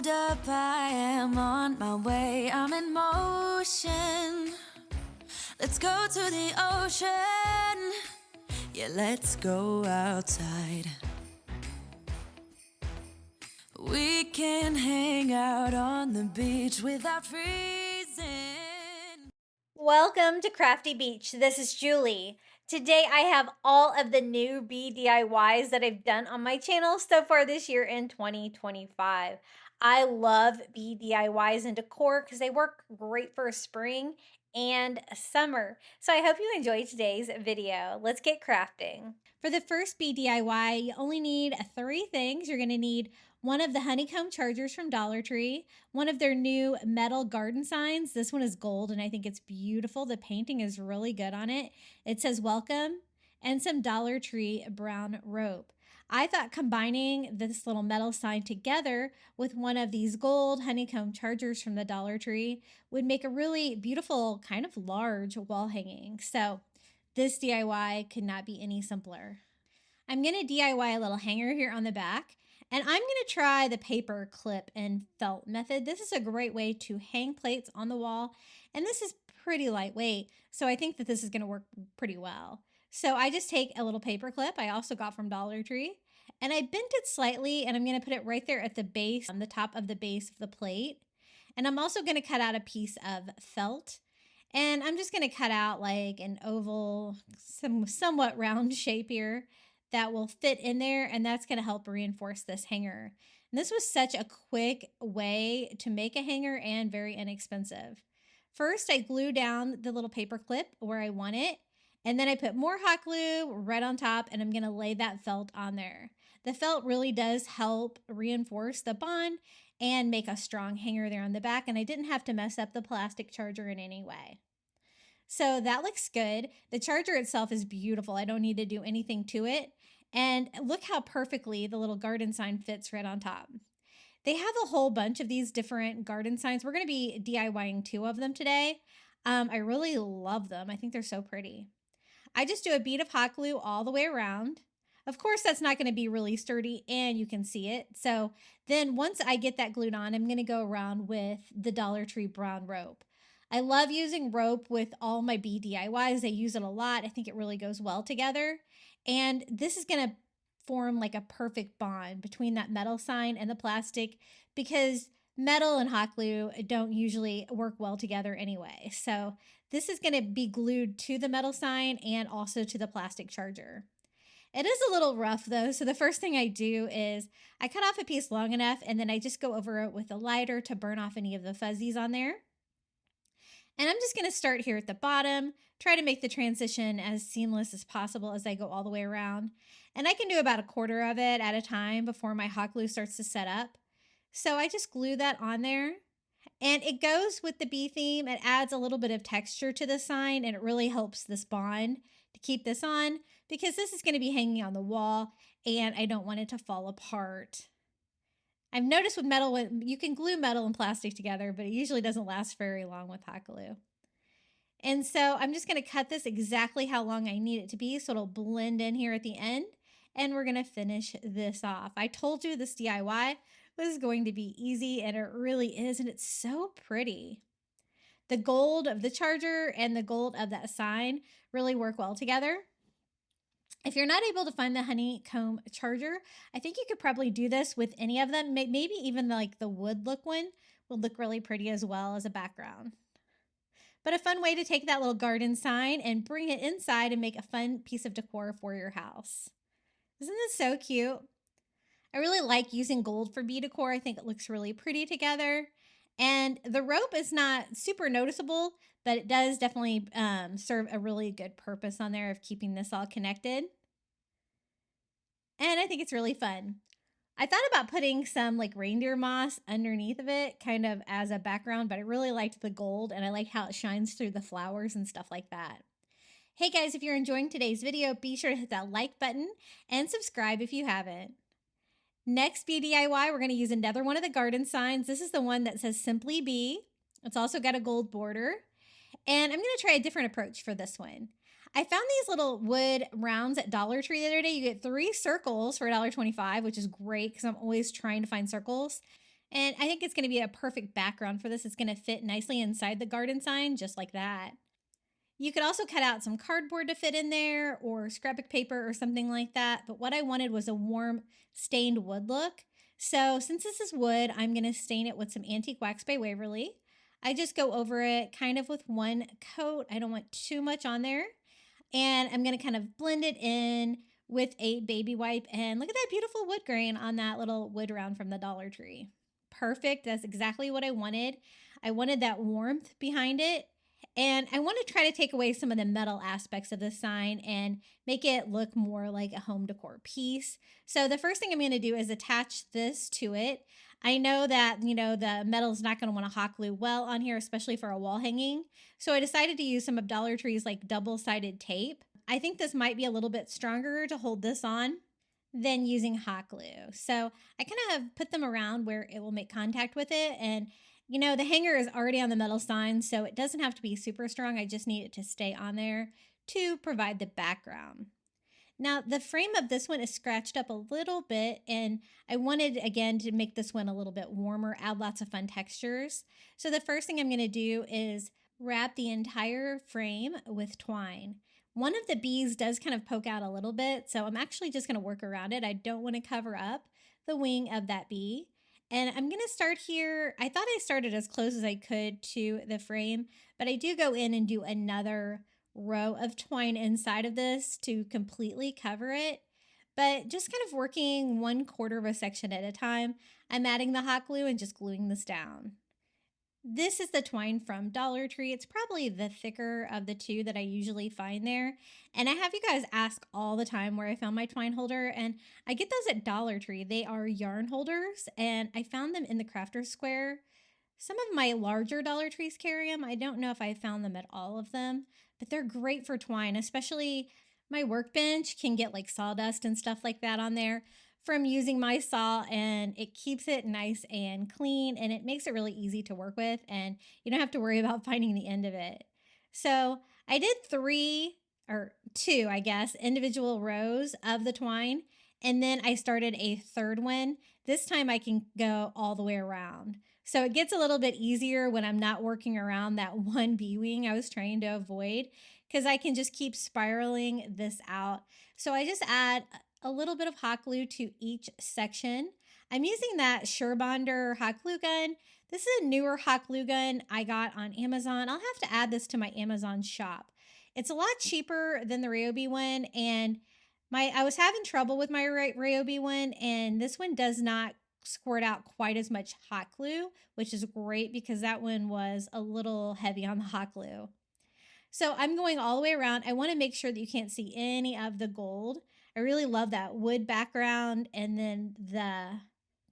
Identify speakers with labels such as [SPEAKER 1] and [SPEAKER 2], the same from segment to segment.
[SPEAKER 1] Hold up, I am on my way, I'm in motion. Let's go to the ocean. Yeah, let's go outside. We can hang out on the beach without freezing.
[SPEAKER 2] Welcome to Crafty Beach. This is Julie. Today I have all of the new bee DIYs that I've done on my channel so far this year in 2025. I love bee DIYs and decor because they work great for spring and summer. So I hope you enjoyed today's video. Let's get crafting. For the first bee DIY, you only need 3 things. You're going to need one of the honeycomb chargers from Dollar Tree, one of their new metal garden signs. This one is gold and I think it's beautiful. The painting is really good on it. It says welcome, and some Dollar Tree brown rope. I thought combining this little metal sign together with one of these gold honeycomb chargers from the Dollar Tree would make a really beautiful, kind of large wall hanging. So this DIY could not be any simpler. I'm going to DIY a little hanger here on the back, and I'm going to try the paper clip and felt method. This is a great way to hang plates on the wall, and this is pretty lightweight, so I think that this is going to work pretty well. So I just take a little paper clip I also got from Dollar Tree, and I bent it slightly, and I'm going to put it right there at the base, on the top of the base of the plate. And I'm also going to cut out a piece of felt, and I'm just going to cut out like an oval, somewhat round shape here that will fit in there, and that's going to help reinforce this hanger. And this was such a quick way to make a hanger and very inexpensive. First, I glue down the little paper clip where I want it, and then I put more hot glue right on top, and I'm going to lay that felt on there. The felt really does help reinforce the bond and make a strong hanger there on the back, and I didn't have to mess up the plastic charger in any way. So that looks good. The charger itself is beautiful. I don't need to do anything to it. And look how perfectly the little garden sign fits right on top. They have a whole bunch of these different garden signs. We're going to be DIYing 2 of them today. I really love them. I think they're so pretty. I just do a bead of hot glue all the way around. Of course, that's not going to be really sturdy and you can see it. So then once I get that glued on, I'm going to go around with the Dollar Tree brown rope. I love using rope with all my bee DIYs. I use it a lot. I think it really goes well together. And this is going to form like a perfect bond between that metal sign and the plastic, because metal and hot glue don't usually work well together anyway. So this is going to be glued to the metal sign and also to the plastic charger. It is a little rough though, so the first thing I do is I cut off a piece long enough, and then I just go over it with a lighter to burn off any of the fuzzies on there. And I'm just going to start here at the bottom, try to make the transition as seamless as possible as I go all the way around. And I can do about 1/4 of it at a time before my hot glue starts to set up. So I just glue that on there. And it goes with the bee theme. It adds a little bit of texture to the sign, and it really helps this bond to keep this on, because this is going to be hanging on the wall and I don't want it to fall apart. I've noticed with metal, you can glue metal and plastic together, but it usually doesn't last very long with hot glue. And so I'm just going to cut this exactly how long I need it to be so it'll blend in here at the end, and we're going to finish this off. I told you this DIY was going to be easy, and it really is, and it's so pretty. The gold of the charger and the gold of that sign really work well together. If you're not able to find the honeycomb charger, I think you could probably do this with any of them. Maybe even like the wood look one will look really pretty as well as a background. But a fun way to take that little garden sign and bring it inside and make a fun piece of decor for your house. Isn't this so cute? I really like using gold for bee decor. I think it looks really pretty together. And the rope is not super noticeable, but it does definitely serve a really good purpose on there of keeping this all connected. And I think it's really fun. I thought about putting some like reindeer moss underneath of it, kind of as a background, but I really liked the gold, and I like how it shines through the flowers and stuff like that. Hey guys, if you're enjoying today's video, be sure to hit that like button and subscribe if you haven't. Next bee DIY, we're going to use another one of the garden signs. This is the one that says Simply Bee. It's also got a gold border. And I'm going to try a different approach for this one. I found these little wood rounds at Dollar Tree the other day. You get 3 circles for $1.25, which is great because I'm always trying to find circles. And I think it's going to be a perfect background for this. It's going to fit nicely inside the garden sign, just like that. You could also cut out some cardboard to fit in there or scrapbook paper or something like that. But what I wanted was a warm stained wood look. So since this is wood, I'm going to stain it with some Antique Wax by Waverly. I just go over it kind of with one coat. I don't want too much on there. And I'm going to kind of blend it in with a baby wipe. And look at that beautiful wood grain on that little wood round from the Dollar Tree. Perfect. That's exactly what I wanted. I wanted that warmth behind it. And I want to try to take away some of the metal aspects of the sign and make it look more like a home decor piece. So the first thing I'm going to do is attach this to it. I know that, the metal's not going to want to hot glue well on here, especially for a wall hanging. So I decided to use some of Dollar Tree's like double-sided tape. I think this might be a little bit stronger to hold this on than using hot glue. So I kind of put them around where it will make contact with it. And the hanger is already on the metal sign, so it doesn't have to be super strong. I just need it to stay on there to provide the background. Now, the frame of this one is scratched up a little bit, and I wanted, again, to make this one a little bit warmer, add lots of fun textures. So the first thing I'm going to do is wrap the entire frame with twine. One of the bees does kind of poke out a little bit, so I'm actually just going to work around it. I don't want to cover up the wing of that bee. And I'm going to start here. I thought I started as close as I could to the frame, but I do go in and do another row of twine inside of this to completely cover it. But just kind of working 1/4 of a section at a time, I'm adding the hot glue and just gluing this down. This is the twine from Dollar Tree. It's probably the thicker of the two that I usually find there. And I have you guys ask all the time where I found my twine holder, and I get those at Dollar Tree. They are yarn holders, and I found them in the Crafter's Square. Some of my larger Dollar Trees carry them. I don't know if I found them at all of them, but they're great for twine, especially my workbench can get like sawdust and stuff like that on there from using my saw, and it keeps it nice and clean, and it makes it really easy to work with, and you don't have to worry about finding the end of it. So I did 2, I guess, individual rows of the twine, and then I started a third one. This time I can go all the way around. So it gets a little bit easier when I'm not working around that one bee wing I was trying to avoid, because I can just keep spiraling this out. So I just add a little bit of hot glue to each section. I'm using that Surebonder hot glue gun. This is a newer hot glue gun I got on Amazon. I'll have to add this to my Amazon shop. It's a lot cheaper than the Ryobi one, and I was having trouble with my Ryobi one, and this one does not squirt out quite as much hot glue, which is great because that one was a little heavy on the hot glue. So I'm going all the way around. I want to make sure that you can't see any of the gold. I really love that wood background and then the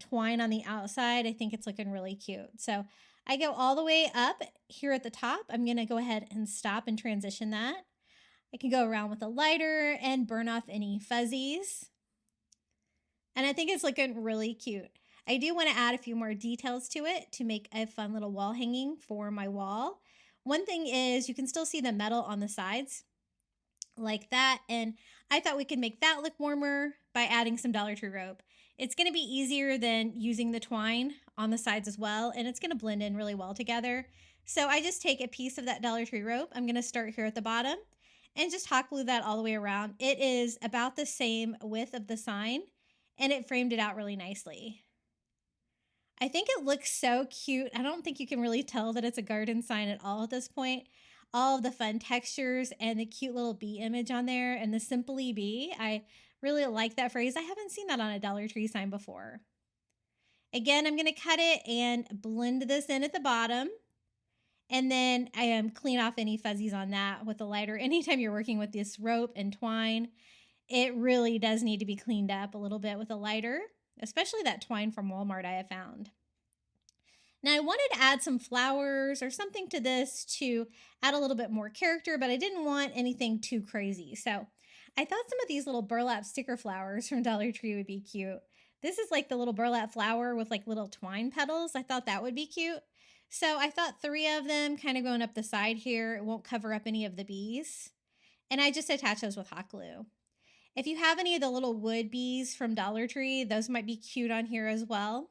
[SPEAKER 2] twine on the outside. I think it's looking really cute. So I go all the way up here at the top. I'm going to go ahead and stop and transition that. I can go around with a lighter and burn off any fuzzies. And I think it's looking really cute. I do want to add a few more details to it to make a fun little wall hanging for my wall. One thing is you can still see the metal on the sides like that. And I thought we could make that look warmer by adding some Dollar Tree rope. It's going to be easier than using the twine on the sides as well. And it's going to blend in really well together. So I just take a piece of that Dollar Tree rope. I'm going to start here at the bottom and just hot glue that all the way around. It is about the same width of the sign, and it framed it out really nicely. I think it looks so cute. I don't think you can really tell that it's a garden sign at all at this point. All of the fun textures and the cute little bee image on there and the Simply Bee. I really like that phrase. I haven't seen that on a Dollar Tree sign before. Again, I'm going to cut it and blend this in at the bottom. And then I clean off any fuzzies on that with a lighter. Anytime you're working with this rope and twine, it really does need to be cleaned up a little bit with a lighter, especially that twine from Walmart I have found. Now I wanted to add some flowers or something to this to add a little bit more character, but I didn't want anything too crazy. So I thought some of these little burlap sticker flowers from Dollar Tree would be cute. This is like the little burlap flower with like little twine petals. I thought that would be cute. So I thought 3 of them kind of going up the side here. It won't cover up any of the bees. And I just attach those with hot glue. If you have any of the little wood bees from Dollar Tree, those might be cute on here as well.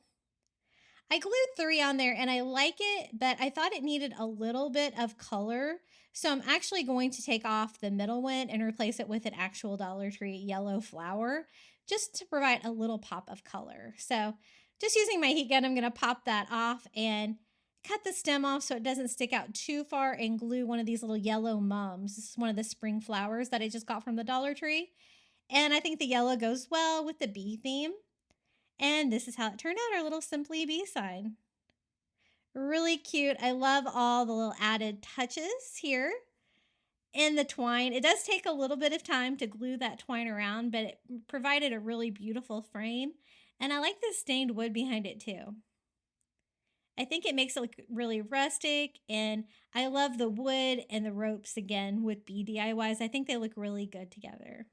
[SPEAKER 2] I glued 3 on there and I like it, but I thought it needed a little bit of color. So I'm actually going to take off the middle one and replace it with an actual Dollar Tree yellow flower just to provide a little pop of color. So just using my heat gun, I'm going to pop that off and cut the stem off so it doesn't stick out too far and glue one of these little yellow mums. This is one of the spring flowers that I just got from the Dollar Tree. And I think the yellow goes well with the bee theme. And this is how it turned out, our little Simply Bee sign. Really cute. I love all the little added touches here in the twine. It does take a little bit of time to glue that twine around, but it provided a really beautiful frame. And I like the stained wood behind it too. I think it makes it look really rustic, and I love the wood and the ropes again with bee DIYs. I think they look really good together.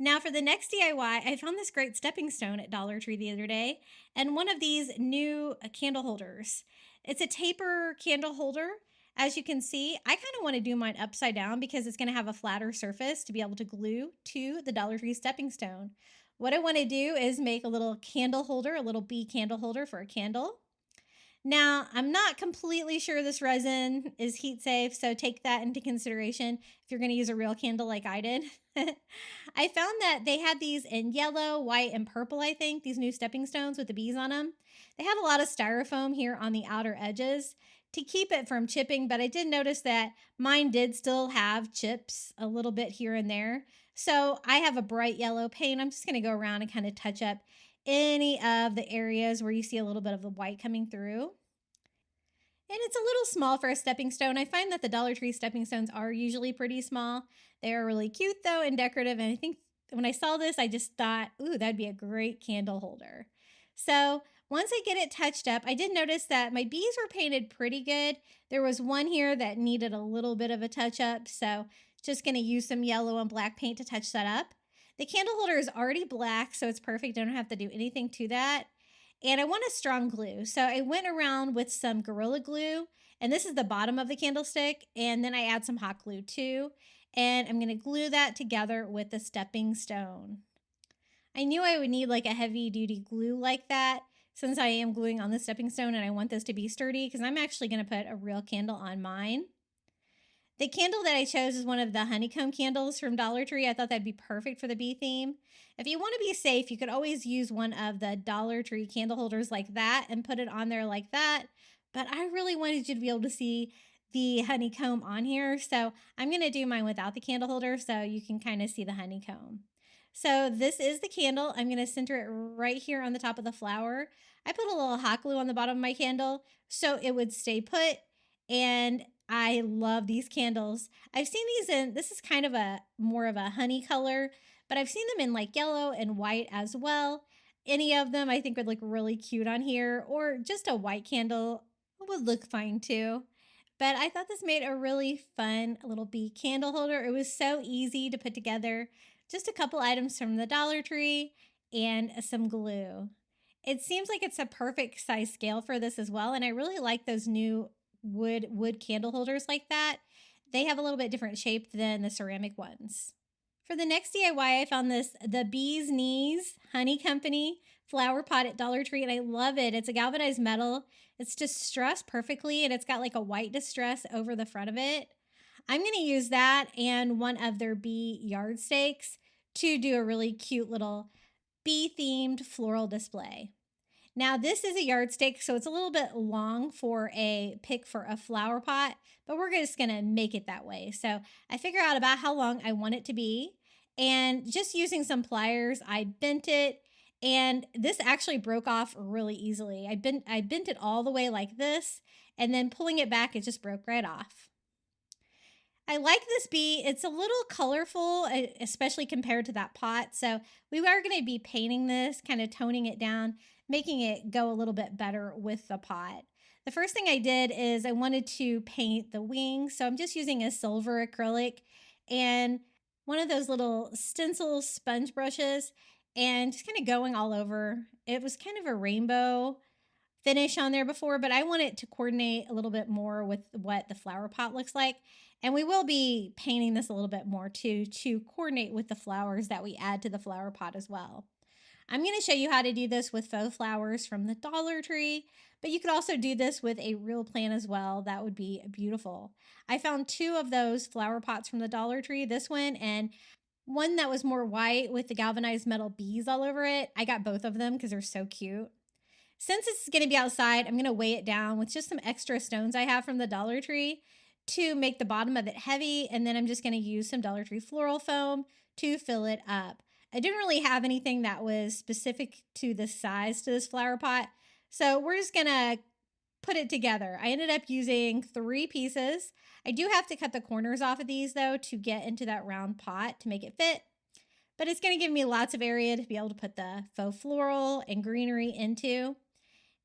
[SPEAKER 2] Now for the next DIY, I found this great stepping stone at Dollar Tree the other day, and one of these new candle holders. It's a taper candle holder. As you can see, I kind of want to do mine upside down because it's going to have a flatter surface to be able to glue to the Dollar Tree stepping stone. What I want to do is make a little candle holder, a little bee candle holder for a candle. Now, I'm not completely sure this resin is heat safe, so take that into consideration if you're going to use a real candle like I did. I found that they had these in yellow, white, and purple, I think, these new stepping stones with the bees on them. They had a lot of styrofoam here on the outer edges to keep it from chipping, but I did notice that mine did still have chips a little bit here and there. So I have a bright yellow paint. I'm just going to go around and kind of touch up any of the areas where you see a little bit of the white coming through. And it's a little small for a stepping stone. I find that the Dollar Tree stepping stones are usually pretty small. They are really cute though and decorative. And I think when I saw this, I just thought, ooh, that'd be a great candle holder. So once I get it touched up, I did notice that my bees were painted pretty good. There was one here that needed a little bit of a touch up. So just going to use some yellow and black paint to touch that up. The candle holder is already black, so it's perfect. I don't have to do anything to that. And I want a strong glue. So I went around with some Gorilla Glue, and this is the bottom of the candlestick. And then I add some hot glue too. And I'm going to glue that together with the stepping stone. I knew I would need like a heavy duty glue like that since I am gluing on the stepping stone and I want this to be sturdy because I'm actually going to put a real candle on mine. The candle that I chose is one of the honeycomb candles from Dollar Tree. I thought that'd be perfect for the bee theme. If you want to be safe, you could always use one of the Dollar Tree candle holders like that and put it on there like that. But I really wanted you to be able to see the honeycomb on here. So I'm going to do mine without the candle holder so you can kind of see the honeycomb. So this is the candle. I'm going to center it right here on the top of the flower. I put a little hot glue on the bottom of my candle so it would stay put, and I love these candles. I've seen these in, this is kind of a more of a honey color, but I've seen them in like yellow and white as well. Any of them I think would look really cute on here, or just a white candle would look fine too. But I thought this made a really fun little bee candle holder. It was so easy to put together. Just a couple items from the Dollar Tree and some glue. It seems like it's a perfect size scale for this as well, and I really like those new wood candle holders like that. They have a little bit different shape than the ceramic ones. For the next DIY, I found this, the Bee's Knees Honey Company flower pot at Dollar Tree, and I love it. It's a galvanized metal. It's distressed perfectly, and it's got like a white distress over the front of it. I'm going to use that and one of their bee yard stakes to do a really cute little bee-themed floral display. Now this is a yardstick, so it's a little bit long for a pick for a flower pot, but we're just gonna make it that way. So I figure out about how long I want it to be, and just using some pliers, I bent it, and this actually broke off really easily. I bent it all the way like this, and then pulling it back, it just broke right off. I like this bee. It's a little colorful, especially compared to that pot. So we are going to be painting this, kind of toning it down, making it go a little bit better with the pot. The first thing I did is I wanted to paint the wings. So I'm just using a silver acrylic and one of those little stencil sponge brushes and just kind of going all over. It was kind of a rainbow finish on there before, but I want it to coordinate a little bit more with what the flower pot looks like. And we will be painting this a little bit more too, to coordinate with the flowers that we add to the flower pot as well. I'm going to show you how to do this with faux flowers from the Dollar Tree, but you could also do this with a real plant as well. That would be beautiful. I found 2 of those flower pots from the Dollar Tree, this one and one that was more white with the galvanized metal bees all over it. I got both of them because they're so cute. Since this is going to be outside, I'm going to weigh it down with just some extra stones I have from the Dollar Tree to make the bottom of it heavy. And then I'm just going to use some Dollar Tree floral foam to fill it up. I didn't really have anything that was specific to the size to this flower pot. So we're just going to put it together. I ended up using 3 pieces. I do have to cut the corners off of these though to get into that round pot to make it fit. But it's going to give me lots of area to be able to put the faux floral and greenery into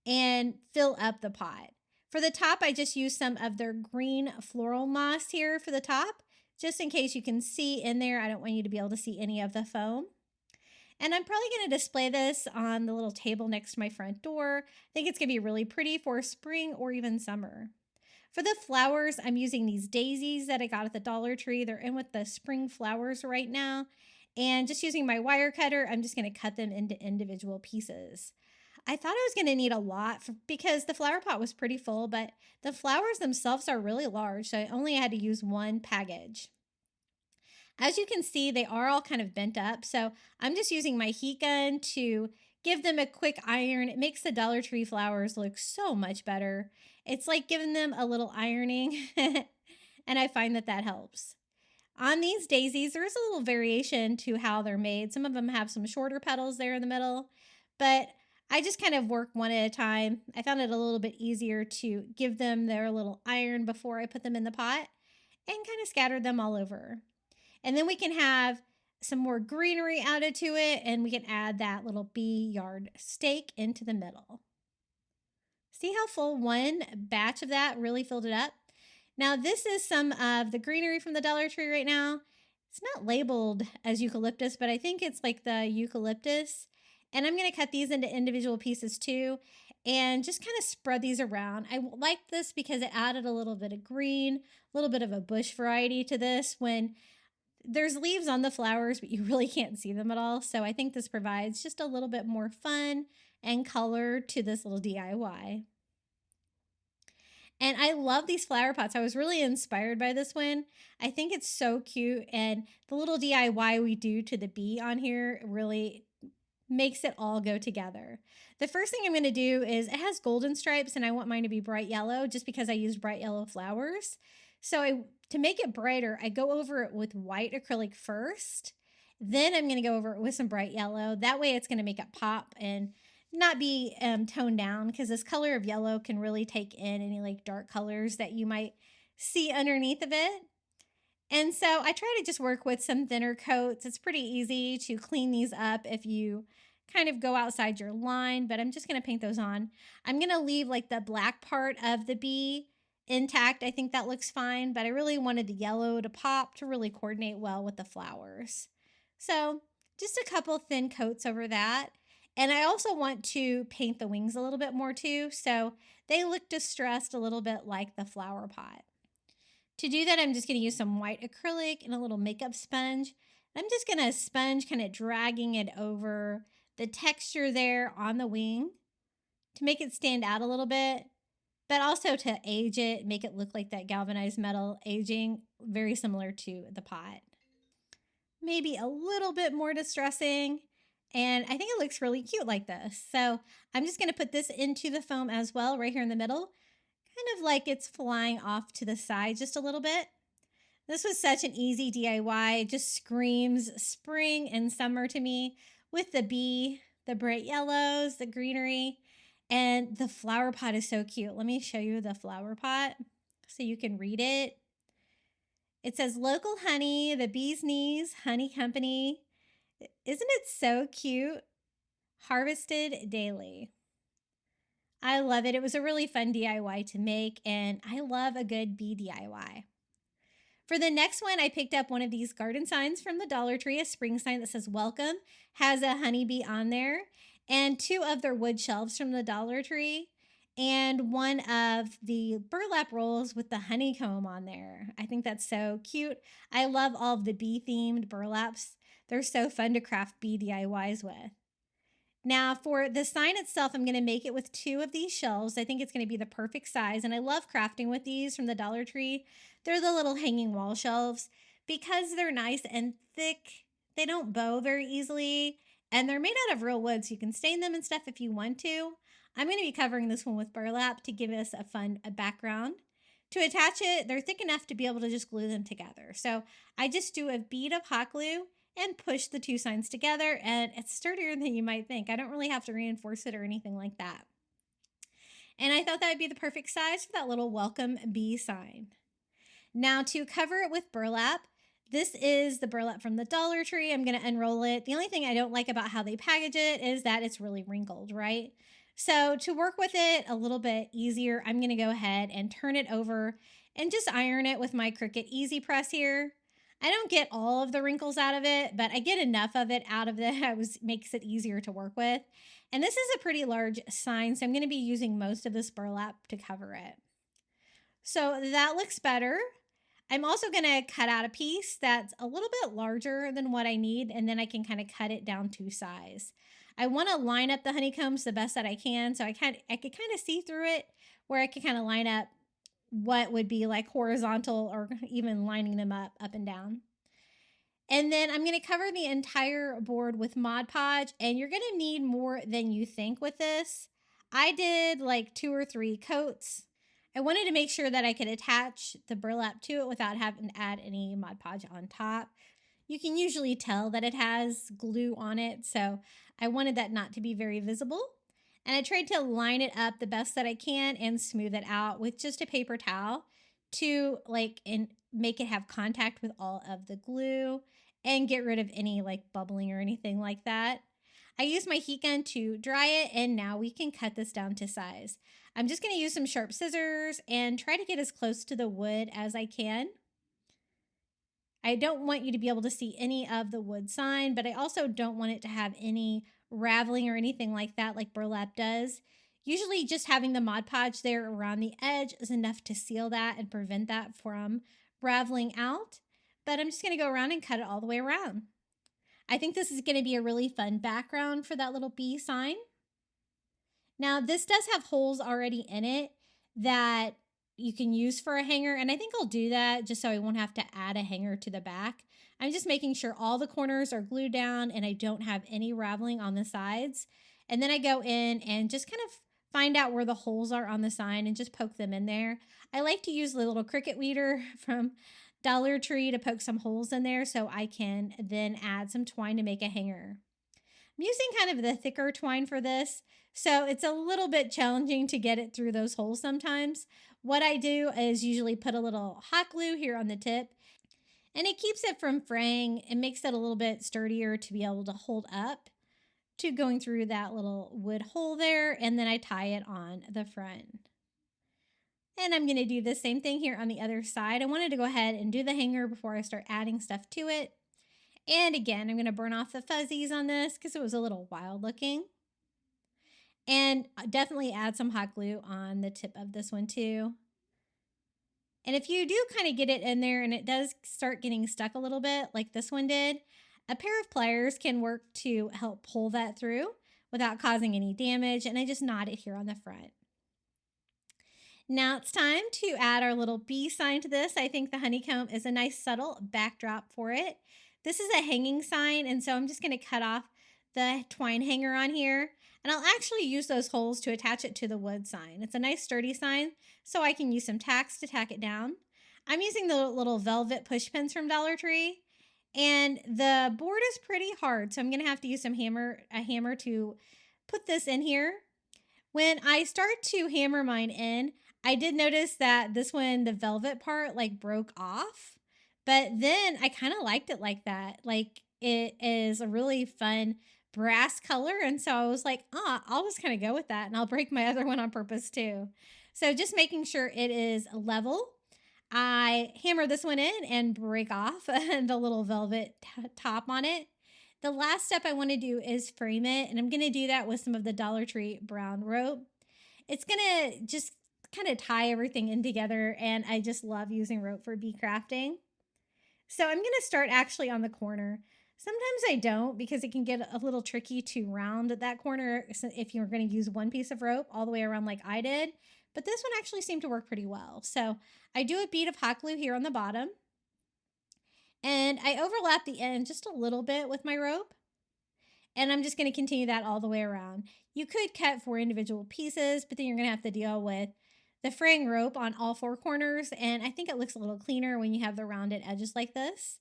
[SPEAKER 2] and fill up the pot. For the top, I just used some of their green floral moss here for the top, just in case you can see in there. I don't want you to be able to see any of the foam. And I'm probably going to display this on the little table next to my front door. I think it's going to be really pretty for spring or even summer. For the flowers, I'm using these daisies that I got at the Dollar Tree. They're in with the spring flowers right now. And just using my wire cutter, I'm just going to cut them into individual pieces. I thought I was going to need a lot because the flower pot was pretty full, but the flowers themselves are really large, so I only had to use 1 package. As you can see, they are all kind of bent up, so I'm just using my heat gun to give them a quick iron. It makes the Dollar Tree flowers look so much better. It's like giving them a little ironing, and I find that that helps. On these daisies, there is a little variation to how they're made. Some of them have some shorter petals there in the middle, but I just kind of work one at a time. I found it a little bit easier to give them their little iron before I put them in the pot and kind of scattered them all over. And then we can have some more greenery added to it, and we can add that little bee yard stake into the middle. See how full one batch of that really filled it up? Now this is some of the greenery from the Dollar Tree right now. It's not labeled as eucalyptus, but I think it's like the eucalyptus. And I'm going to cut these into individual pieces too and just kind of spread these around. I like this because it added a little bit of green, a little bit of a bush variety to this when there's leaves on the flowers, but you really can't see them at all. So I think this provides just a little bit more fun and color to this little DIY. And I love these flower pots. I was really inspired by this one. I think it's so cute. And the little DIY we do to the bee on here really makes it all go together. The first thing I'm going to do is it has golden stripes and I want mine to be bright yellow just because I used bright yellow flowers. So to make it brighter, I go over it with white acrylic first. Then I'm going to go over it with some bright yellow. That way it's going to make it pop and not be toned down because this color of yellow can really take in any like dark colors that you might see underneath of it. And so I try to just work with some thinner coats. It's pretty easy to clean these up if you kind of go outside your line, but I'm just going to paint those on. I'm going to leave like the black part of the bee intact. I think that looks fine, but I really wanted the yellow to pop to really coordinate well with the flowers. So just a couple thin coats over that. And I also want to paint the wings a little bit more too, so they look distressed a little bit like the flower pot. To do that, I'm just going to use some white acrylic and a little makeup sponge. I'm just going to sponge kind of dragging it over the texture there on the wing to make it stand out a little bit, but also to age it, make it look like that galvanized metal aging, very similar to the pot. Maybe a little bit more distressing. And I think it looks really cute like this. So I'm just going to put this into the foam as well, right here in the middle, kind of like it's flying off to the side just a little bit. This was such an easy DIY. It just screams spring and summer to me with the bee, the bright yellows, the greenery, and the flower pot is so cute. Let me show you the flower pot so you can read it. It says local honey, the bee's knees, honey company. Isn't it so cute? Harvested daily. I love it. It was a really fun DIY to make, and I love a good bee DIY. For the next one, I picked up one of these garden signs from the Dollar Tree, a spring sign that says welcome, has a honeybee on there, and 2 of their wood shelves from the Dollar Tree, and one of the burlap rolls with the honeycomb on there. I think that's so cute. I love all of the bee-themed burlaps. They're so fun to craft bee DIYs with. Now for the sign itself, I'm going to make it with 2 of these shelves. I think it's going to be the perfect size. And I love crafting with these from the Dollar Tree. They're the little hanging wall shelves because they're nice and thick. They don't bow very easily. And they're made out of real wood, so you can stain them and stuff if you want to. I'm going to be covering this one with burlap to give us a fun background. To attach it, they're thick enough to be able to just glue them together. So I just do a bead of hot glue and push the 2 signs together, and it's sturdier than you might think. I don't really have to reinforce it or anything like that. And I thought that would be the perfect size for that little welcome bee sign. Now to cover it with burlap, this is the burlap from the Dollar Tree. I'm going to unroll it. The only thing I don't like about how they package it is that it's really wrinkled, right? So to work with it a little bit easier, I'm going to go ahead and turn it over and just iron it with my Cricut Easy Press here. I don't get all of the wrinkles out of it, but I get enough of it out of that makes it easier to work with. And this is a pretty large sign, so I'm going to be using most of this burlap to cover it. So that looks better. I'm also going to cut out a piece that's a little bit larger than what I need, and then I can kind of cut it down to size. I want to line up the honeycombs the best that I can, so I could kind of see through it where I could kind of line up what would be like horizontal or even lining them up and down. And then I'm going to cover the entire board with Mod Podge, and you're going to need more than you think with this. I did like 2 or 3 coats. I wanted to make sure that I could attach the burlap to it without having to add any Mod Podge on top. You can usually tell that it has glue on it, so I wanted that not to be very visible. And I tried to line it up the best that I can and smooth it out with just a paper towel to make it have contact with all of the glue and get rid of any like bubbling or anything like that. I used my heat gun to dry it, and now we can cut this down to size. I'm just going to use some sharp scissors and try to get as close to the wood as I can. I don't want you to be able to see any of the wood sign, but I also don't want it to have any raveling or anything like that like burlap does. Usually just having the Mod Podge there around the edge is enough to seal that and prevent that from raveling out. But I'm just going to go around and cut it all the way around. I think this is going to be a really fun background for that little bee sign. Now this does have holes already in it that you can use for a hanger, and I think I'll do that just so I won't have to add a hanger to the back. I'm just making sure all the corners are glued down and I don't have any raveling on the sides. And then I go in and just kind of find out where the holes are on the sign and just poke them in there. I like to use the little Cricut weeder from Dollar Tree to poke some holes in there so I can then add some twine to make a hanger. I'm using kind of the thicker twine for this, so it's a little bit challenging to get it through those holes sometimes. What I do is usually put a little hot glue here on the tip, and it keeps it from fraying. It makes it a little bit sturdier to be able to hold up to going through that little wood hole there, and then I tie it on the front. And I'm going to do the same thing here on the other side. I wanted to go ahead and do the hanger before I start adding stuff to it. And again, I'm going to burn off the fuzzies on this because it was a little wild looking. And definitely add some hot glue on the tip of this one too. And if you do kind of get it in there and it does start getting stuck a little bit like this one did, a pair of pliers can work to help pull that through without causing any damage. And I just knot it here on the front. Now it's time to add our little bee sign to this. I think the honeycomb is a nice subtle backdrop for it. This is a hanging sign, and so I'm just going to cut off the twine hanger on here, and I'll actually use those holes to attach it to the wood sign. It's a nice sturdy sign, so I can use some tacks to tack it down. I'm using the little velvet push pins from Dollar Tree, and the board is pretty hard, so I'm going to have to use a hammer to put this in here. When I start to hammer mine in, I did notice that this one, the velvet part, like broke off. But then I kind of liked it like that. Like it is a really fun brass color. And so I was like, I'll just kind of go with that. And I'll break my other one on purpose too. So just making sure it is level. I hammer this one in and break off the little velvet top on it. The last step I want to do is frame it. And I'm going to do that with some of the Dollar Tree brown rope. It's going to just kind of tie everything in together. And I just love using rope for bee crafting. So I'm going to start actually on the corner. Sometimes I don't because it can get a little tricky to round that corner if you're going to use one piece of rope all the way around like I did. But this one actually seemed to work pretty well. So I do a bead of hot glue here on the bottom. And I overlap the end just a little bit with my rope. And I'm just going to continue that all the way around. You could cut 4 individual pieces, but then you're going to have to deal with the fraying rope on all 4 corners. And I think it looks a little cleaner when you have the rounded edges like this.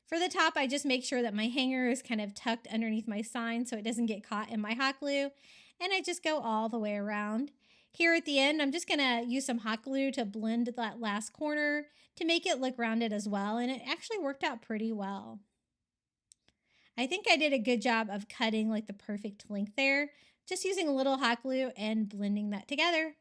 [SPEAKER 2] For the top, I just make sure that my hanger is kind of tucked underneath my sign so it doesn't get caught in my hot glue. And I just go all the way around. Here at the end, I'm just going to use some hot glue to blend that last corner to make it look rounded as well. And it actually worked out pretty well. I think I did a good job of cutting like the perfect length there, just using a little hot glue and blending that together.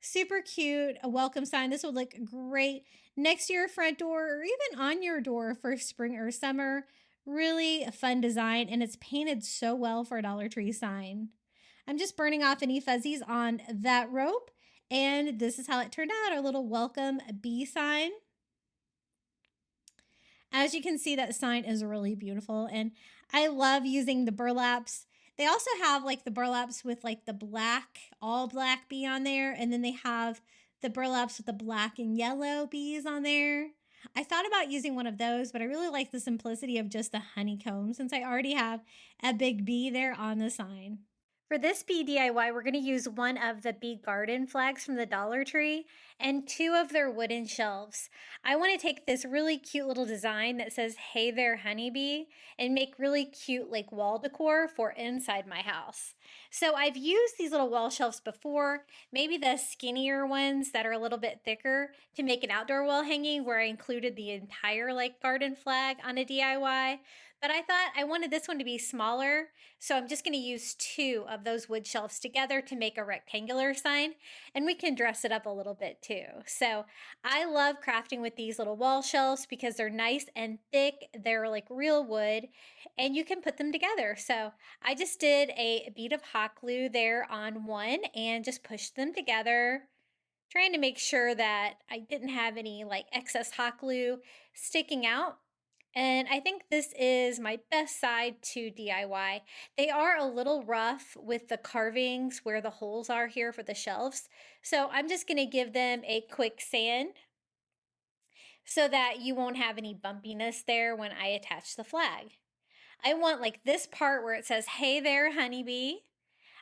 [SPEAKER 2] Super cute, a welcome sign. This would look great next to your front door or even on your door for spring or summer. Really a fun design, and it's painted so well for a Dollar Tree sign. I'm just burning off any fuzzies on that rope, and this is how it turned out, our little welcome bee sign. As you can see, that sign is really beautiful, and I love using the burlaps. They also have like the burlaps with like the black, all black bee on there, and then they have the burlaps with the black and yellow bees on there. I thought about using one of those, but I really like the simplicity of just the honeycomb since I already have a big bee there on the sign. For this bee DIY, we're going to use one of the bee garden flags from the Dollar Tree and 2 of their wooden shelves. I want to take this really cute little design that says, "Hey there, honeybee," and make really cute like wall decor for inside my house. So I've used these little wall shelves before, maybe the skinnier ones that are a little bit thicker to make an outdoor wall hanging where I included the entire like garden flag on a DIY. But I thought I wanted this one to be smaller, so I'm just going to use 2 of those wood shelves together to make a rectangular sign, and we can dress it up a little bit too. So I love crafting with these little wall shelves because they're nice and thick. They're like real wood, and you can put them together. So I just did a bead of hot glue there on one and just pushed them together, trying to make sure that I didn't have any like excess hot glue sticking out. And I think this is my best side to DIY. They are a little rough with the carvings where the holes are here for the shelves. So I'm just going to give them a quick sand so that you won't have any bumpiness there when I attach the flag. I want like this part where it says, "Hey there, honeybee."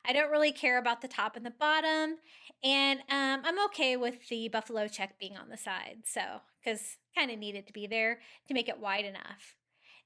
[SPEAKER 2] I don't really care about the top and the bottom. And I'm okay with the buffalo check being on the side. So, because kind of needed to be there to make it wide enough.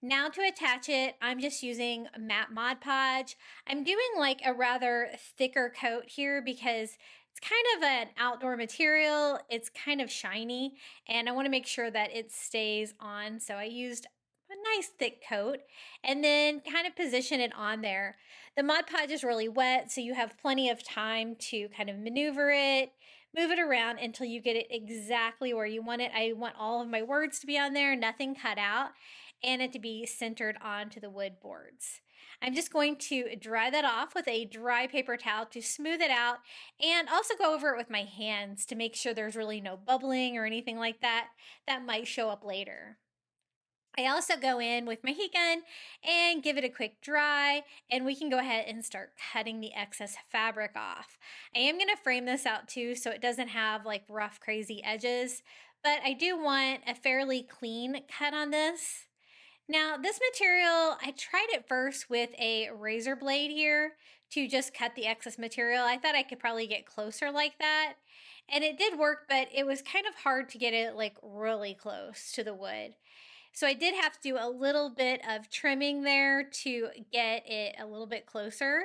[SPEAKER 2] Now to attach it, I'm just using matte Mod Podge. I'm doing like a rather thicker coat here because it's kind of an outdoor material. It's kind of shiny and I want to make sure that it stays on. So I used a nice thick coat and then kind of position it on there. The Mod Podge is really wet, so you have plenty of time to kind of maneuver it, move it around until you get it exactly where you want it. I want all of my words to be on there, nothing cut out, and it to be centered onto the wood boards. I'm just going to dry that off with a dry paper towel to smooth it out and also go over it with my hands to make sure there's really no bubbling or anything like that that might show up later. I also go in with my heat gun and give it a quick dry, and we can go ahead and start cutting the excess fabric off. I am going to frame this out too so it doesn't have like rough, crazy edges, but I do want a fairly clean cut on this. Now, this material, I tried it first with a razor blade here to just cut the excess material. I thought I could probably get closer like that, and it did work, but it was kind of hard to get it like really close to the wood. So I did have to do a little bit of trimming there to get it a little bit closer.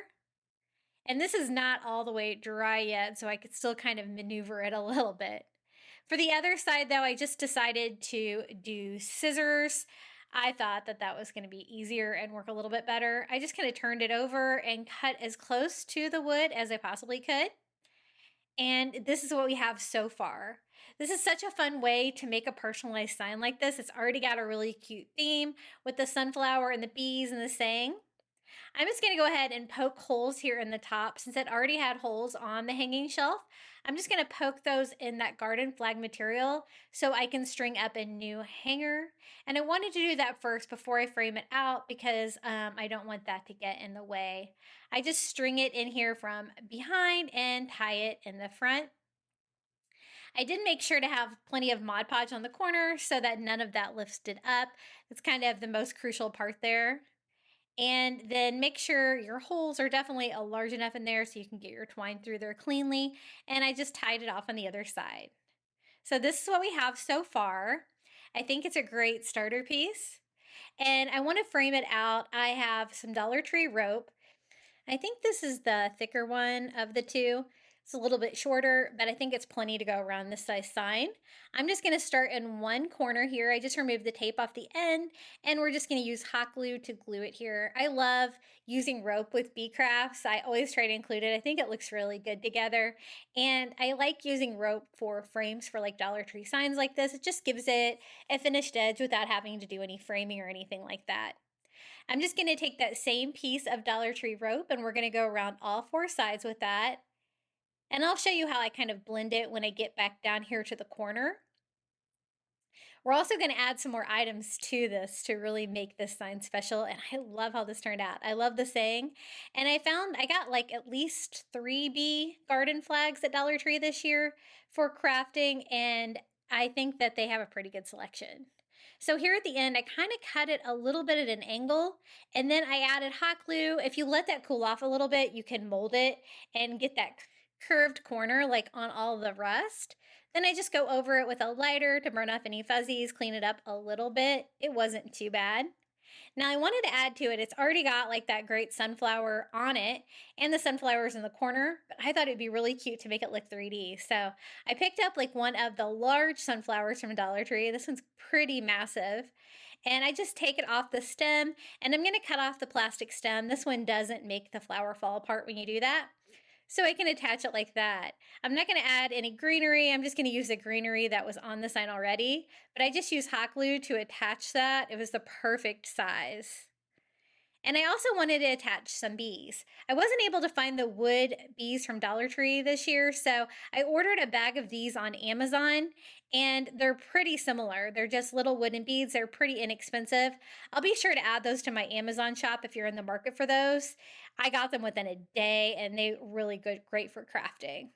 [SPEAKER 2] And this is not all the way dry yet, so I could still kind of maneuver it a little bit. For the other side though, I just decided to do scissors. I thought that that was going to be easier and work a little bit better. I just kind of turned it over and cut as close to the wood as I possibly could. And this is what we have so far. This is such a fun way to make a personalized sign like this. It's already got a really cute theme with the sunflower and the bees and the saying. I'm just gonna go ahead and poke holes here in the top since it already had holes on the hanging shelf. I'm just gonna poke those in that garden flag material so I can string up a new hanger. And I wanted to do that first before I frame it out because I don't want that to get in the way. I just string it in here from behind and tie it in the front. I did make sure to have plenty of Mod Podge on the corner so that none of that lifted up. That's kind of the most crucial part there. And then make sure your holes are definitely large enough in there so you can get your twine through there cleanly. And I just tied it off on the other side. So this is what we have so far. I think it's a great starter piece. And I want to frame it out. I have some Dollar Tree rope. I think this is the thicker one of the two. It's a little bit shorter, but I think it's plenty to go around this size sign. I'm just gonna start in one corner here. I just removed the tape off the end, and we're just gonna use hot glue to glue it here. I love using rope with bee crafts. I always try to include it. I think it looks really good together. And I like using rope for frames for like Dollar Tree signs like this. It just gives it a finished edge without having to do any framing or anything like that. I'm just gonna take that same piece of Dollar Tree rope and we're gonna go around all four sides with that. And I'll show you how I kind of blend it when I get back down here to the corner. We're also going to add some more items to this to really make this sign special. And I love how this turned out. I love the saying. And I found I got like at least 3 bee garden flags at Dollar Tree this year for crafting. And I think that they have a pretty good selection. So here at the end, I kind of cut it a little bit at an angle, and then I added hot glue. If you let that cool off a little bit, you can mold it and get that curved corner like on all the rust. Then I just go over it with a lighter to burn off any fuzzies, clean it up a little bit. It wasn't too bad. Now I wanted to add to it, it's already got like that great sunflower on it and the sunflowers in the corner, but I thought it'd be really cute to make it look 3D. So I picked up like one of the large sunflowers from Dollar Tree. This one's pretty massive. And I just take it off the stem and I'm gonna cut off the plastic stem. This one doesn't make the flower fall apart when you do that. So I can attach it like that. I'm not going to add any greenery. I'm just going to use the greenery that was on the sign already. But I just used hot glue to attach that. It was the perfect size. And I also wanted to attach some bees. I wasn't able to find the wood bees from Dollar Tree this year, so I ordered a bag of these on Amazon, and they're pretty similar. They're just little wooden beads. They're pretty inexpensive. I'll be sure to add those to my Amazon shop if you're in the market for those. I got them within a day, and they're really great for crafting.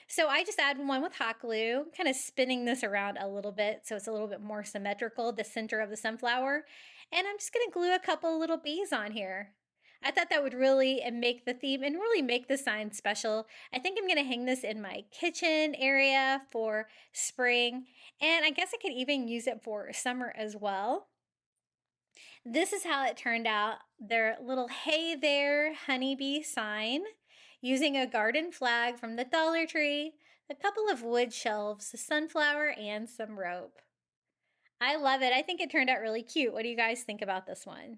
[SPEAKER 2] So I just add one with hot glue, kind of spinning this around a little bit so it's a little bit more symmetrical, the center of the sunflower. And I'm just gonna glue a couple little bees on here. I thought that would really make the theme and really make the sign special. I think I'm gonna hang this in my kitchen area for spring. And I guess I could even use it for summer as well. This is how it turned out. Their little hey there honeybee sign using a garden flag from the Dollar Tree, a couple of wood shelves, a sunflower, and some rope. I love it. I think it turned out really cute. What do you guys think about this one?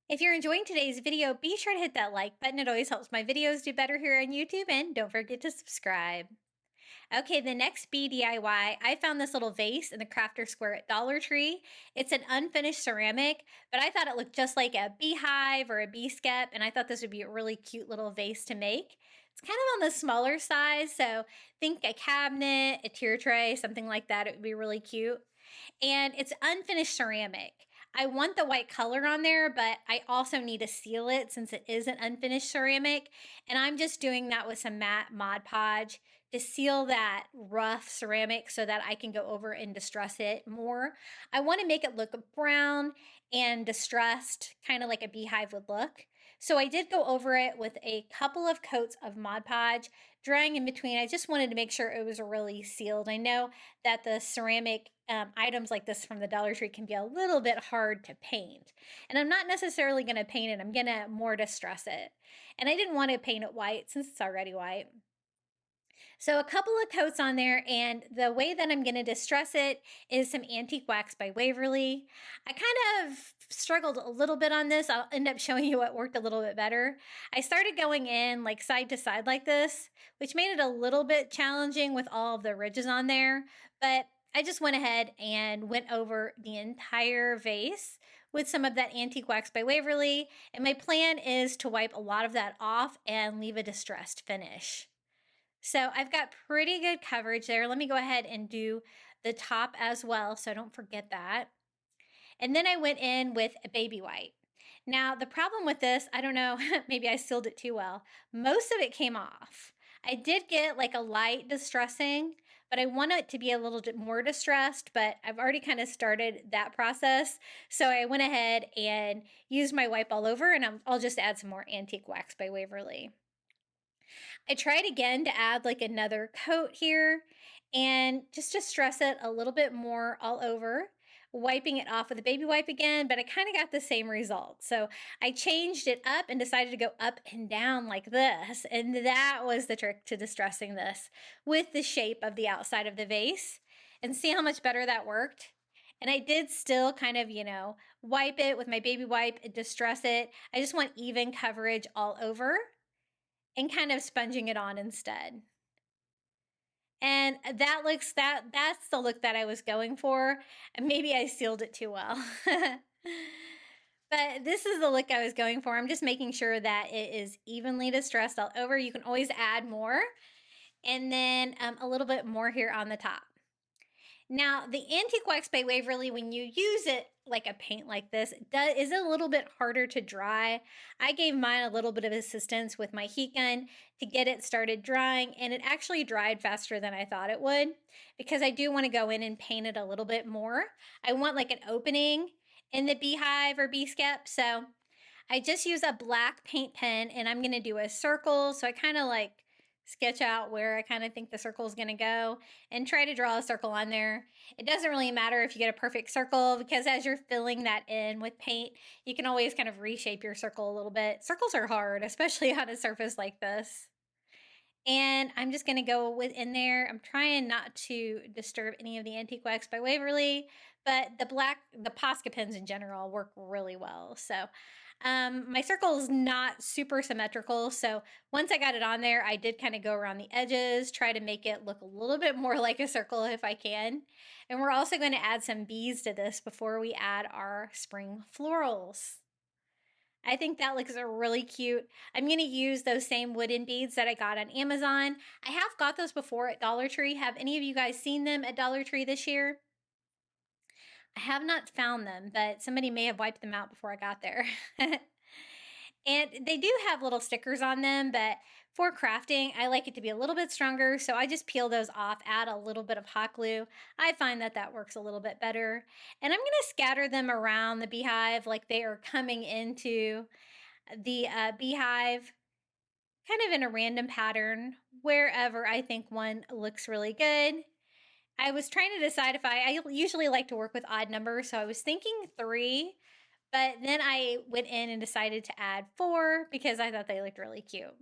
[SPEAKER 2] If you're enjoying today's video, be sure to hit that like button. It always helps my videos do better here on YouTube, and don't forget to subscribe. Okay, the next bee DIY, I found this little vase in the crafter square at Dollar Tree. It's an unfinished ceramic, but I thought it looked just like a beehive or a bee skep, and I thought this would be a really cute little vase to make. It's kind of on the smaller size, so think a cabinet, a tier tray, something like that. It would be really cute. And it's unfinished ceramic. I want the white color on there, but I also need to seal it since it is an unfinished ceramic. And I'm just doing that with some matte Mod Podge to seal that rough ceramic so that I can go over and distress it more. I want to make it look brown and distressed, kind of like a beehive would look. So I did go over it with a couple of coats of Mod Podge, drying in between. I just wanted to make sure it was really sealed. I know that the ceramic items like this from the Dollar Tree can be a little bit hard to paint. And I'm not necessarily going to paint it. I'm going to more distress it. And I didn't want to paint it white since it's already white. So a couple of coats on there, and the way that I'm going to distress it is some antique wax by Waverly. I kind of struggled a little bit on this. I'll end up showing you what worked a little bit better. I started going in like side to side like this, which made it a little bit challenging with all of the ridges on there, but I just went ahead and went over the entire vase with some of that Antique Wax by Waverly. And my plan is to wipe a lot of that off and leave a distressed finish. So I've got pretty good coverage there. Let me go ahead and do the top as well, so I don't forget that. And then I went in with a baby white. Now, the problem with this, I don't know, maybe I sealed it too well. Most of it came off. I did get like a light distressing, but I want it to be a little bit more distressed, but I've already kind of started that process. So I went ahead and used my wipe all over, and I'll just add some more Antique Wax by Waverly. I tried again to add like another coat here and just distress it a little bit more all over, wiping it off with a baby wipe again, but I kind of got the same result. So I changed it up and decided to go up and down like this. And that was the trick to distressing this with the shape of the outside of the vase. And see how much better that worked? And I did still kind of, wipe it with my baby wipe and distress it. I just want even coverage all over and kind of sponging it on instead. And that's the look that I was going for. And maybe I sealed it too well. But this is the look I was going for. I'm just making sure that it is evenly distressed all over. You can always add more. And then a little bit more here on the top. Now, the Antique Wax by Waverly, when you use it like a paint like this, is a little bit harder to dry. I gave mine a little bit of assistance with my heat gun to get it started drying, and it actually dried faster than I thought it would because I do want to go in and paint it a little bit more. I want like an opening in the beehive or Bee Skep, so I just use a black paint pen, and I'm going to do a circle, so I kind of like sketch out where I kind of think the circle is going to go and try to draw a circle on there. It doesn't really matter if you get a perfect circle because as you're filling that in with paint, you can always kind of reshape your circle a little bit. Circles are hard, especially on a surface like this. And I'm just going to go in there. I'm trying not to disturb any of the Antique Wax by Waverly, but the Posca pens in general work really well. So my circle is not super symmetrical, so once I got it on there, I did kind of go around the edges, try to make it look a little bit more like a circle if I can. And we're also going to add some bees to this before we add our spring florals. I think that looks really cute. I'm going to use those same wooden beads that I got on Amazon. I have got those before at Dollar Tree. Have any of you guys seen them at Dollar Tree this year? I have not found them, but somebody may have wiped them out before I got there. And they do have little stickers on them, but for crafting, I like it to be a little bit stronger, so I just peel those off, add a little bit of hot glue. I find that that works a little bit better. And I'm going to scatter them around the beehive like they are coming into the beehive, kind of in a random pattern, wherever I think one looks really good. I was trying to decide if I usually like to work with odd numbers, so I was thinking 3, but then I went in and decided to add 4 because I thought they looked really cute.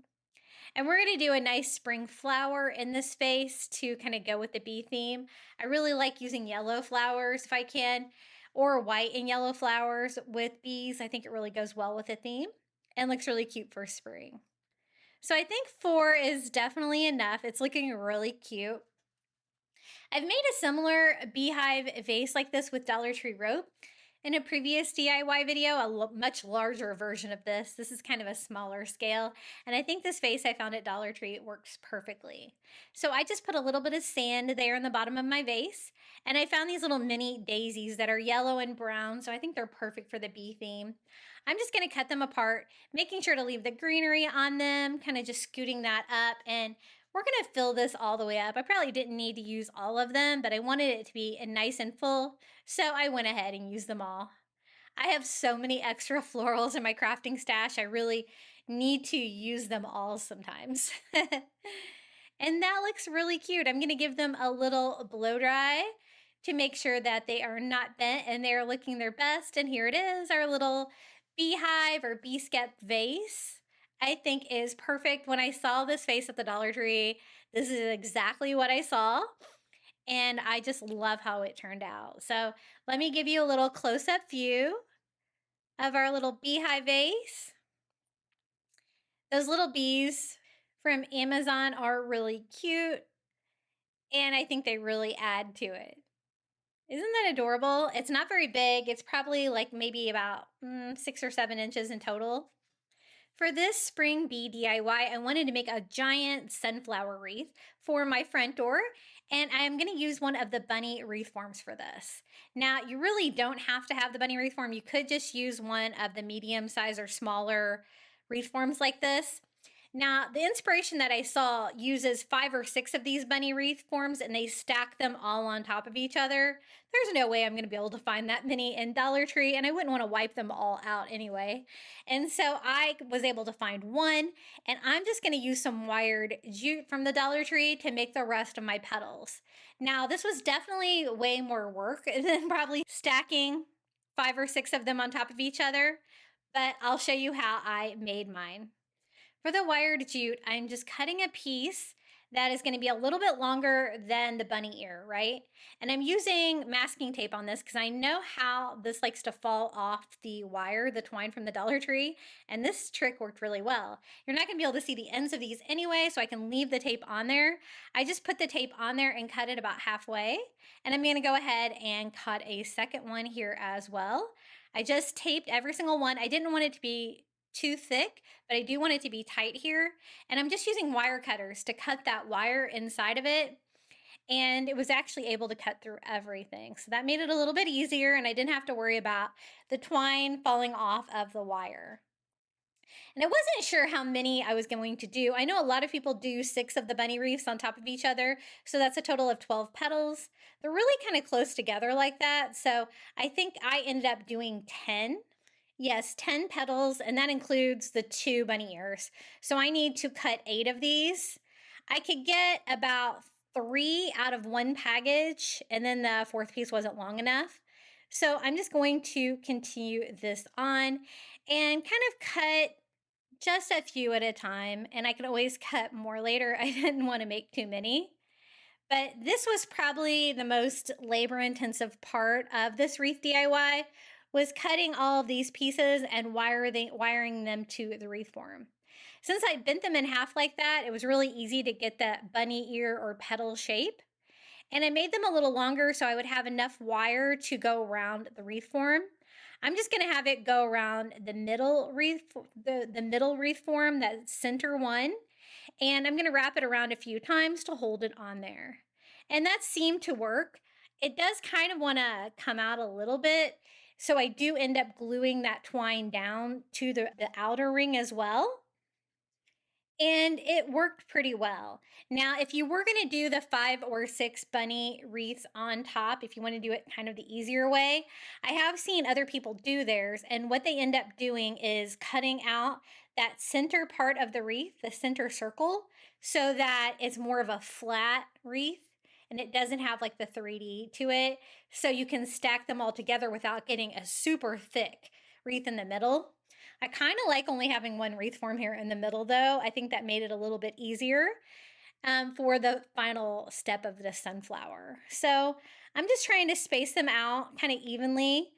[SPEAKER 2] And we're going to do a nice spring flower in this vase to kind of go with the bee theme. I really like using yellow flowers if I can, or white and yellow flowers with bees. I think it really goes well with the theme and looks really cute for spring. So I think 4 is definitely enough. It's looking really cute. I've made a similar beehive vase like this with Dollar Tree rope in a previous DIY video, a much larger version of this. This is kind of a smaller scale, and I think this vase I found at Dollar Tree works perfectly. So I just put a little bit of sand there in the bottom of my vase, and I found these little mini daisies that are yellow and brown, so I think they're perfect for the bee theme. I'm just going to cut them apart, making sure to leave the greenery on them, kind of just scooting that up, and we're going to fill this all the way up. I probably didn't need to use all of them, but I wanted it to be nice and full, so I went ahead and used them all. I have so many extra florals in my crafting stash. I really need to use them all sometimes. And that looks really cute. I'm going to give them a little blow dry to make sure that they are not bent and they're looking their best. And here it is, our little beehive or Bee Skep vase. I think is perfect. When I saw this vase at the Dollar Tree, this is exactly what I saw. And I just love how it turned out. So let me give you a little close-up view of our little beehive vase. Those little bees from Amazon are really cute. And I think they really add to it. Isn't that adorable? It's not very big. It's probably like maybe about 6 or 7 inches in total. For this spring bee DIY, I wanted to make a giant sunflower wreath for my front door, and I am going to use one of the bunny wreath forms for this. Now, you really don't have to have the bunny wreath form. You could just use one of the medium size or smaller wreath forms like this. Now, the inspiration that I saw uses 5 or 6 of these bunny wreath forms and they stack them all on top of each other. There's no way I'm going to be able to find that many in Dollar Tree, and I wouldn't want to wipe them all out anyway. And so I was able to find one, and I'm just going to use some wired jute from the Dollar Tree to make the rest of my petals. Now, this was definitely way more work than probably stacking 5 or 6 of them on top of each other, but I'll show you how I made mine. For the wired jute, I'm just cutting a piece that is going to be a little bit longer than the bunny ear, right? And I'm using masking tape on this because I know how this likes to fall off the wire, the twine from the Dollar Tree, and this trick worked really well. You're not going to be able to see the ends of these anyway, so I can leave the tape on there. I just put the tape on there and cut it about halfway, and I'm going to go ahead and cut a second one here as well. I just taped every single one. I didn't want it to be too thick, but I do want it to be tight here. And I'm just using wire cutters to cut that wire inside of it. And it was actually able to cut through everything. So that made it a little bit easier, and I didn't have to worry about the twine falling off of the wire. And I wasn't sure how many I was going to do. I know a lot of people do 6 of the bunny wreaths on top of each other, so that's a total of 12 petals. They're really kind of close together like that, so I think I ended up doing 10. Yes, 10 petals, and that includes the 2 bunny ears. So I need to cut 8 of these. I could get about 3 out of 1 package, and then the 4th piece wasn't long enough. So I'm just going to continue this on and kind of cut just a few at a time, and I can always cut more later. I didn't want to make too many. But this was probably the most labor-intensive part of this wreath DIY, was cutting all of these pieces and wiring them to the wreath form. Since I bent them in half like that, it was really easy to get that bunny ear or petal shape. And I made them a little longer so I would have enough wire to go around the wreath form. I'm just going to have it go around the middle wreath, the middle wreath form, that center one. And I'm going to wrap it around a few times to hold it on there. And that seemed to work. It does kind of want to come out a little bit, so I do end up gluing that twine down to the outer ring as well. And it worked pretty well. Now, if you were going to do the 5 or 6 bunny wreaths on top, if you want to do it kind of the easier way, I have seen other people do theirs. And what they end up doing is cutting out that center part of the wreath, the center circle, so that it's more of a flat wreath and it doesn't have like the 3D to it. So you can stack them all together without getting a super thick wreath in the middle. I kind of like only having one wreath form here in the middle though. I think that made it a little bit easier for the final step of the sunflower. So I'm just trying to space them out kind of evenly,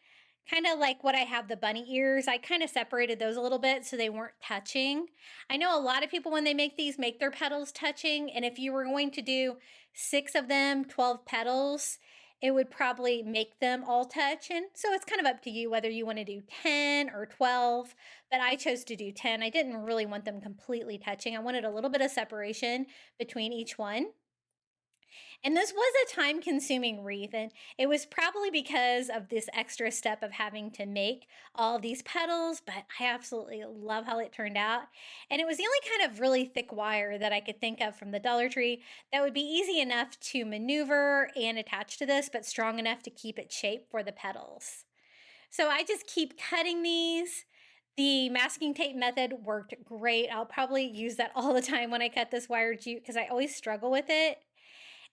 [SPEAKER 2] kind of like what I have the bunny ears. I kind of separated those a little bit so they weren't touching. I know a lot of people when they make these make their petals touching, and if you were going to do 6 of them, 12 petals, it would probably make them all touch. And so it's kind of up to you whether you want to do 10 or 12, but I chose to do 10. I didn't really want them completely touching. I wanted a little bit of separation between each one. And this was a time-consuming wreath, and it was probably because of this extra step of having to make all these petals, but I absolutely love how it turned out. And it was the only kind of really thick wire that I could think of from the Dollar Tree that would be easy enough to maneuver and attach to this, but strong enough to keep its shape for the petals. So I just keep cutting these. The masking tape method worked great. I'll probably use that all the time when I cut this wire jute because I always struggle with it.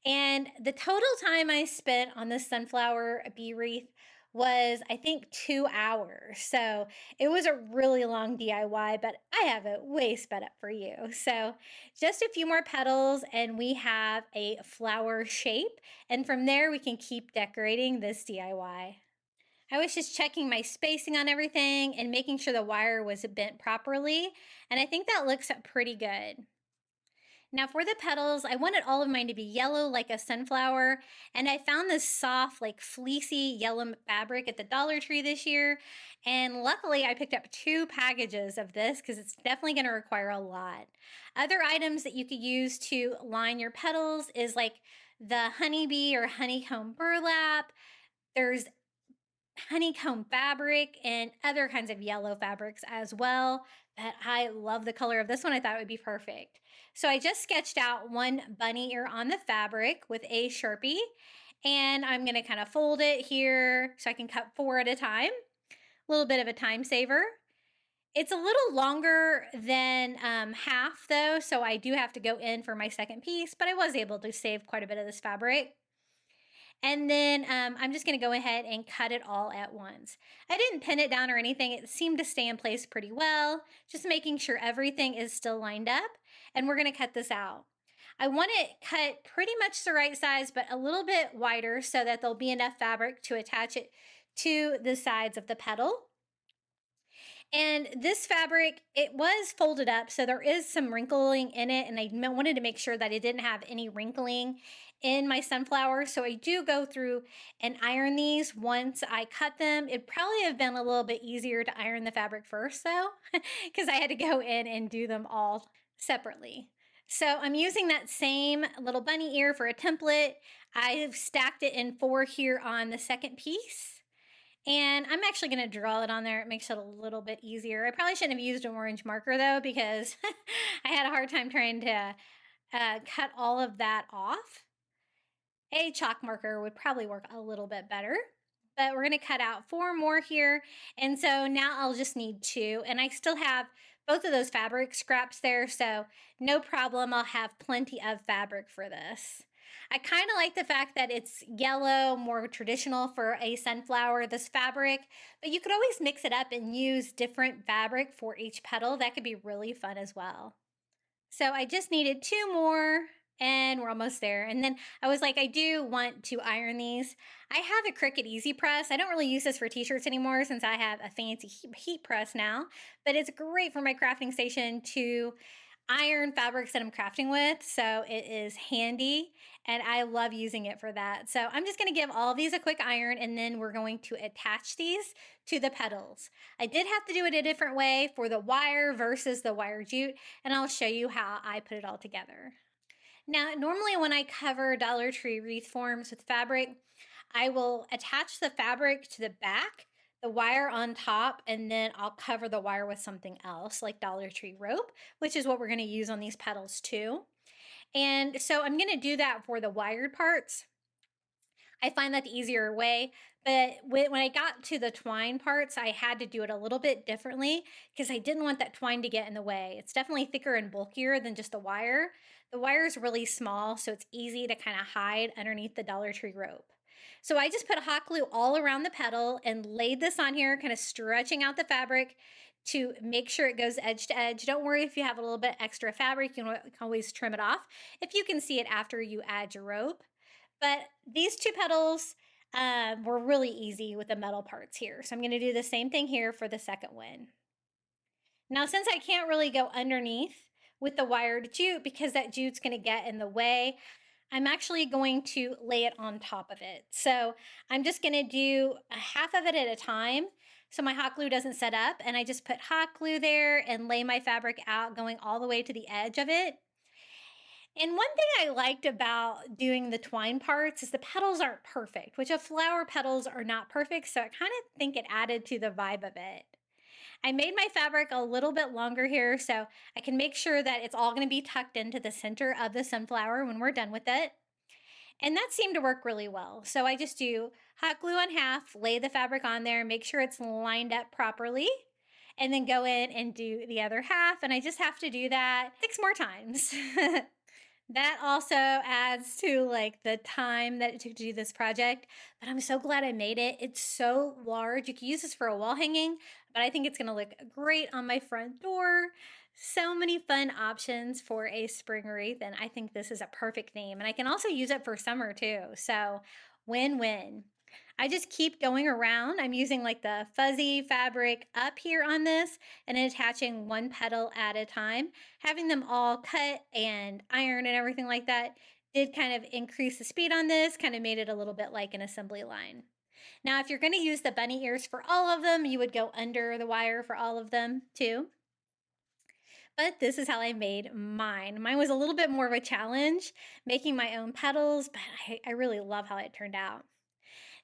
[SPEAKER 2] And the total time I spent on this sunflower bee wreath was, I think, 2 hours. So it was a really long DIY, but I have it way sped up for you. So just a few more petals and we have a flower shape. And from there, we can keep decorating this DIY. I was just checking my spacing on everything and making sure the wire was bent properly. And I think that looks pretty good. Now for the petals, I wanted all of mine to be yellow like a sunflower, and I found this soft, like fleecy yellow fabric at the Dollar Tree this year. And luckily I picked up 2 packages of this because it's definitely gonna require a lot. Other items that you could use to line your petals is like the honeybee or honeycomb burlap. There's honeycomb fabric and other kinds of yellow fabrics as well. But I love the color of this one. I thought it would be perfect. So I just sketched out one bunny ear on the fabric with a Sharpie. And I'm going to kind of fold it here so I can cut 4 at a time. A little bit of a time saver. It's a little longer than half though, so I do have to go in for my second piece, but I was able to save quite a bit of this fabric. And then I'm just going to go ahead and cut it all at once. I didn't pin it down or anything. It seemed to stay in place pretty well, just making sure everything is still lined up. And we're going to cut this out. I want it cut pretty much the right size, but a little bit wider so that there'll be enough fabric to attach it to the sides of the petal. And this fabric, it was folded up, so there is some wrinkling in it, and I wanted to make sure that it didn't have any wrinkling in my sunflower. So I do go through and iron these once I cut them. It'd probably have been a little bit easier to iron the fabric first though, because I had to go in and do them all separately. So I'm using that same little bunny ear for a template. I've stacked it in 4 here on the second piece. And I'm actually going to draw it on there. It makes it a little bit easier. I probably shouldn't have used an orange marker though, because I had a hard time trying to cut all of that off. A chalk marker would probably work a little bit better, but we're going to cut out 4 more here. And so now I'll just need 2, and I still have both of those fabric scraps there, so no problem. I'll have plenty of fabric for this. I kind of like the fact that it's yellow, more traditional for a sunflower, this fabric, but you could always mix it up and use different fabric for each petal. That could be really fun as well. So I just needed 2 more and we're almost there. And then I was like, I do want to iron these. I have a Cricut Easy Press. I don't really use this for t-shirts anymore since I have a fancy heat press now, but it's great for my crafting station to iron fabrics that I'm crafting with. So it is handy and I love using it for that. So I'm just going to give all of these a quick iron and then we're going to attach these to the petals. I did have to do it a different way for the wire versus the wire jute, and I'll show you how I put it all together. Now, normally when I cover Dollar Tree wreath forms with fabric, I will attach the fabric to the back, the wire on top, and then I'll cover the wire with something else like Dollar Tree rope, which is what we're going to use on these petals too. And so I'm going to do that for the wired parts. I find that the easier way, but when I got to the twine parts, I had to do it a little bit differently because I didn't want that twine to get in the way. It's definitely thicker and bulkier than just the wire. The wire is really small, so it's easy to kind of hide underneath the Dollar Tree rope. So I just put hot glue all around the petal and laid this on here, kind of stretching out the fabric to make sure it goes edge to edge. Don't worry if you have a little bit extra fabric, you can always trim it off if you can see it after you add your rope. But these 2 petals were really easy with the metal parts here. So I'm going to do the same thing here for the second one. Now, since I can't really go underneath with the wired jute because that jute's going to get in the way, I'm actually going to lay it on top of it. So I'm just going to do a half of it at a time so my hot glue doesn't set up, and I just put hot glue there and lay my fabric out going all the way to the edge of it. And one thing I liked about doing the twine parts is the petals aren't perfect, which of flower petals are not perfect, so I kind of think it added to the vibe of it. I made my fabric a little bit longer here so I can make sure that it's all going to be tucked into the center of the sunflower when we're done with it. And that seemed to work really well. So I just do hot glue on half, lay the fabric on there, make sure it's lined up properly, and then go in and do the other half. And I just have to do that 6 more times. That also adds to like the time that it took to do this project, but I'm so glad I made it. It's so large. You can use this for a wall hanging, but I think it's gonna look great on my front door. So many fun options for a spring wreath, and I think this is a perfect theme. And I can also use it for summer too, so win-win. I just keep going around. I'm using like the fuzzy fabric up here on this and attaching one petal at a time. Having them all cut and iron and everything like that did kind of increase the speed on this, kind of made it a little bit like an assembly line. Now, if you're going to use the bunny ears for all of them, you would go under the wire for all of them too. But this is how I made mine. Mine was a little bit more of a challenge, making my own petals, but I really love how it turned out.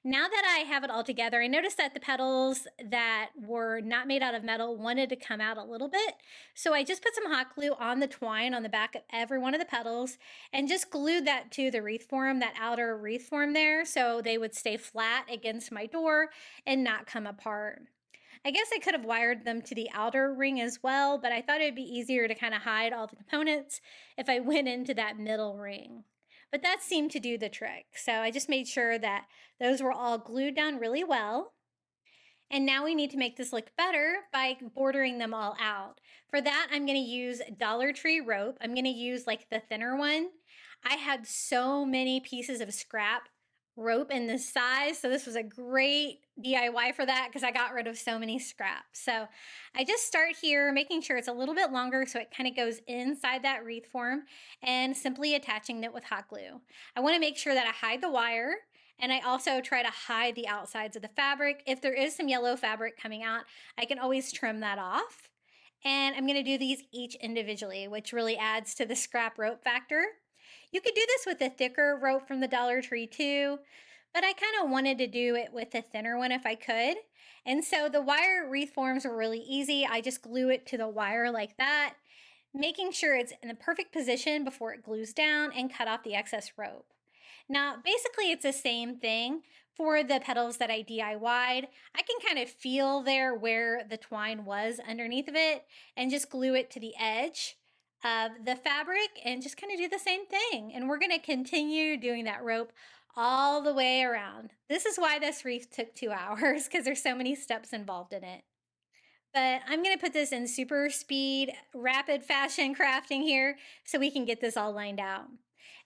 [SPEAKER 2] Now that I have it all together, I noticed that the petals that were not made out of metal wanted to come out a little bit. So I just put some hot glue on the twine on the back of every one of the petals and just glued that to the wreath form, that outer wreath form there, so they would stay flat against my door and not come apart. I guess I could have wired them to the outer ring as well, but I thought it'd be easier to kind of hide all the components if I went into that middle ring. But that seemed to do the trick. So I just made sure that those were all glued down really well. And now we need to make this look better by bordering them all out. For that, I'm going to use Dollar Tree rope. I'm going to use like the thinner one. I had so many pieces of scrap rope in this size, so this was a great DIY for that because I got rid of so many scraps. So I just start here making sure it's a little bit longer so it kind of goes inside that wreath form and simply attaching it with hot glue. I want to make sure that I hide the wire, and I also try to hide the outsides of the fabric. If there is some yellow fabric coming out, I can always trim that off. And I'm going to do these each individually, which really adds to the scrap rope factor. You could do this with a thicker rope from the Dollar Tree too, but I kind of wanted to do it with a thinner one if I could. And so the wire wreath forms were really easy. I just glue it to the wire like that, making sure it's in the perfect position before it glues down, and cut off the excess rope. Now, basically it's the same thing for the petals that I DIY'd. I can kind of feel there where the twine was underneath of it and just glue it to the edge of the fabric and just kind of do the same thing. And we're going to continue doing that rope all the way around. This is why this wreath took 2 hours, because there's so many steps involved in it. But I'm going to put this in super speed, rapid fashion crafting here so we can get this all lined out.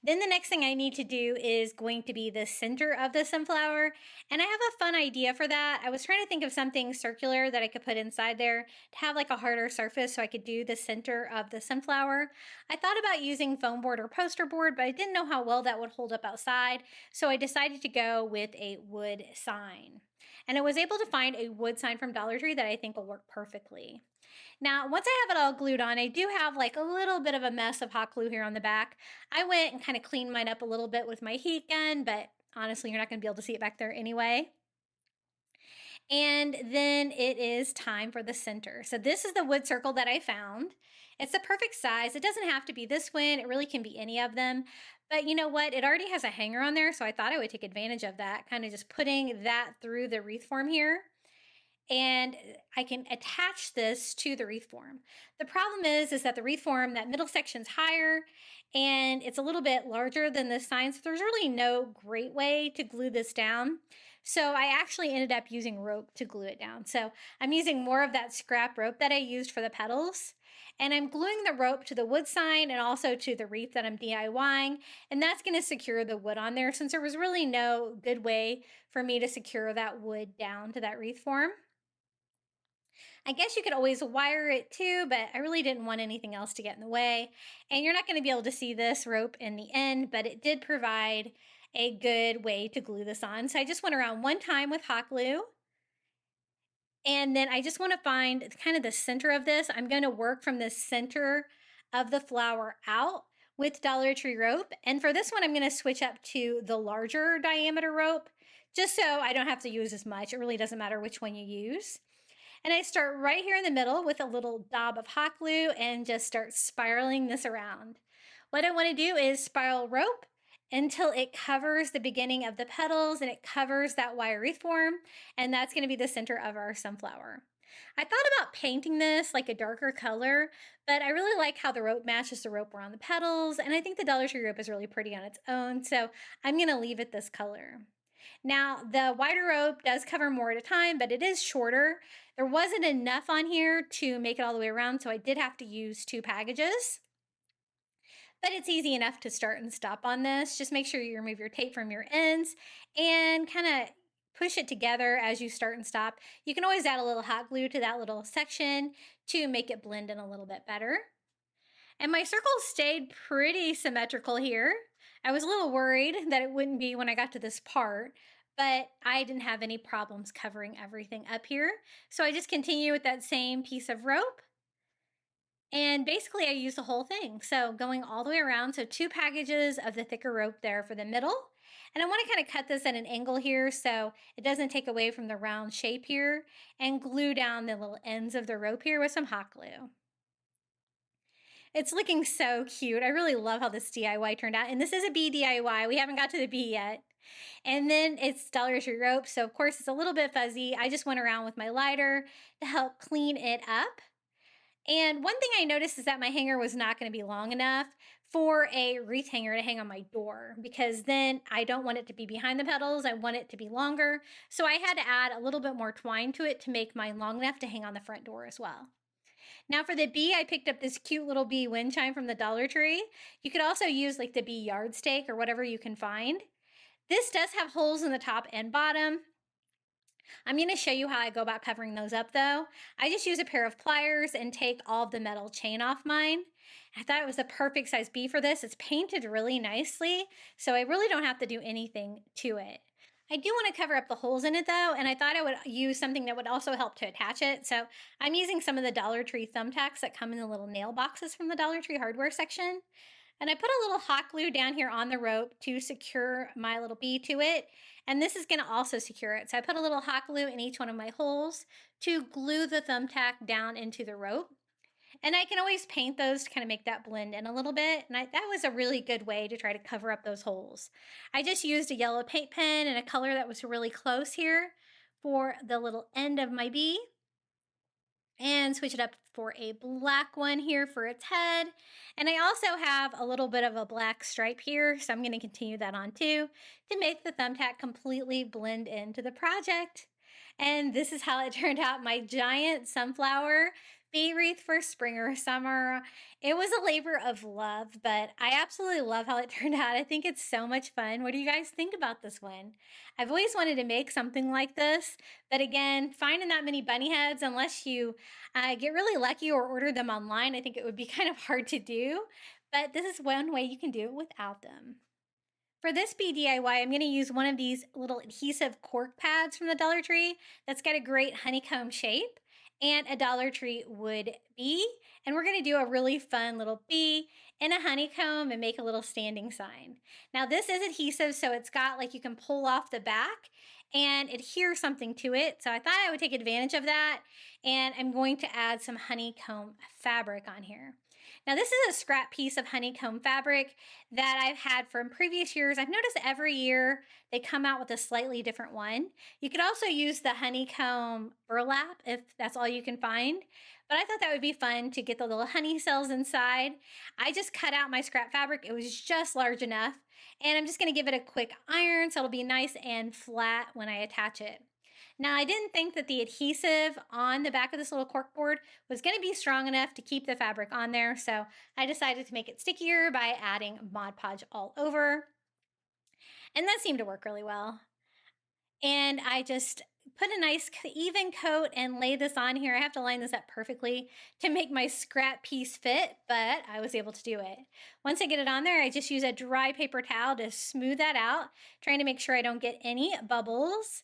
[SPEAKER 2] Then the next thing I need to do is going to be the center of the sunflower. And I have a fun idea for that. I was trying to think of something circular that I could put inside there to have like a harder surface so I could do the center of the sunflower. I thought about using foam board or poster board, but I didn't know how well that would hold up outside. So I decided to go with a wood sign. And I was able to find a wood sign from Dollar Tree that I think will work perfectly. Now, once I have it all glued on, I do have like a little bit of a mess of hot glue here on the back. I went and kind of cleaned mine up a little bit with my heat gun, but honestly, you're not going to be able to see it back there anyway. And then it is time for the center. So this is the wood circle that I found. It's the perfect size. It doesn't have to be this one. It really can be any of them. But you know what? It already has a hanger on there, so I thought I would take advantage of that, kind of just putting that through the wreath form here. And I can attach this to the wreath form. The problem is that the wreath form, that middle section's higher and it's a little bit larger than the sign, so there's really no great way to glue this down. So I actually ended up using rope to glue it down. So I'm using more of that scrap rope that I used for the petals. And I'm gluing the rope to the wood sign and also to the wreath that I'm DIYing. And that's going to secure the wood on there, since there was really no good way for me to secure that wood down to that wreath form. I guess you could always wire it too, but I really didn't want anything else to get in the way. And you're not going to be able to see this rope in the end, but it did provide a good way to glue this on. So I just went around one time with hot glue. And then I just want to find kind of the center of this. I'm going to work from the center of the flower out with Dollar Tree rope. And for this one, I'm going to switch up to the larger diameter rope, just so I don't have to use as much. It really doesn't matter which one you use. And I start right here in the middle with a little dab of hot glue and just start spiraling this around. What I want to do is spiral rope until it covers the beginning of the petals and it covers that wire wreath form, and that's going to be the center of our sunflower. I thought about painting this like a darker color, but I really like how the rope matches the rope around the petals, and I think the Dollar Tree rope is really pretty on its own, so I'm going to leave it this color. Now, the wider rope does cover more at a time, but it is shorter. There wasn't enough on here to make it all the way around, so I did have to use 2 packages. But it's easy enough to start and stop on this. Just make sure you remove your tape from your ends and kind of push it together as you start and stop. You can always add a little hot glue to that little section to make it blend in a little bit better. And my circles stayed pretty symmetrical here. I was a little worried that it wouldn't be when I got to this part, but I didn't have any problems covering everything up here. So I just continue with that same piece of rope. And basically I use the whole thing. So going all the way around. So 2 packages of the thicker rope there for the middle. And I want to kind of cut this at an angle here so it doesn't take away from the round shape here, and glue down the little ends of the rope here with some hot glue. It's looking so cute. I really love how this DIY turned out. And this is a bee DIY. We haven't got to the bee yet. And then it's Dollar Tree rope. So of course it's a little bit fuzzy. I just went around with my lighter to help clean it up. And one thing I noticed is that my hanger was not going to be long enough for a wreath hanger to hang on my door, because then I don't want it to be behind the petals. I want it to be longer. So I had to add a little bit more twine to it to make mine long enough to hang on the front door as well. Now for the bee, I picked up this cute little bee wind chime from the Dollar Tree. You could also use like the bee yardstick or whatever you can find. This does have holes in the top and bottom. I'm going to show you how I go about covering those up though. I just use a pair of pliers and take all of the metal chain off mine. I thought it was the perfect size bee for this. It's painted really nicely, so I really don't have to do anything to it. I do want to cover up the holes in it though, and I thought I would use something that would also help to attach it. So I'm using some of the Dollar Tree thumbtacks that come in the little nail boxes from the Dollar Tree hardware section. And I put a little hot glue down here on the rope to secure my little bee to it. And this is going to also secure it. So I put a little hot glue in each one of my holes to glue the thumbtack down into the rope. And I can always paint those to kind of make that blend in a little bit. And that was a really good way to try to cover up those holes. I just used a yellow paint pen and a color that was really close here for the little end of my bee. And switch it up for a black one here for its head. And I also have a little bit of a black stripe here, so I'm going to continue that on too to make the thumbtack completely blend into the project. And this is how it turned out, my giant sunflower bee wreath for spring or summer. It was a labor of love, but I absolutely love how it turned out. I think it's so much fun. What do you guys think about this one? I've always wanted to make something like this, but again, finding that many bunny heads, unless you get really lucky or order them online, I think it would be kind of hard to do, but this is one way you can do it without them. For this bee DIY, I'm going to use one of these little adhesive cork pads from the Dollar Tree that's got a great honeycomb shape, and a Dollar Tree wood bee. And we're going to do a really fun little bee in a honeycomb and make a little standing sign. Now this is adhesive, so it's got like you can pull off the back and adhere something to it. So I thought I would take advantage of that, and I'm going to add some honeycomb fabric on here. Now this is a scrap piece of honeycomb fabric that I've had from previous years. I've noticed every year they come out with a slightly different one. You could also use the honeycomb burlap if that's all you can find. But I thought that would be fun to get the little honey cells inside. I just cut out my scrap fabric. It was just large enough. And I'm just going to give it a quick iron so it'll be nice and flat when I attach it. Now, I didn't think that the adhesive on the back of this little cork board was going to be strong enough to keep the fabric on there, so I decided to make it stickier by adding Mod Podge all over. And that seemed to work really well. And I just put a nice even coat and lay this on here. I have to line this up perfectly to make my scrap piece fit, but I was able to do it. Once I get it on there, I just use a dry paper towel to smooth that out, trying to make sure I don't get any bubbles,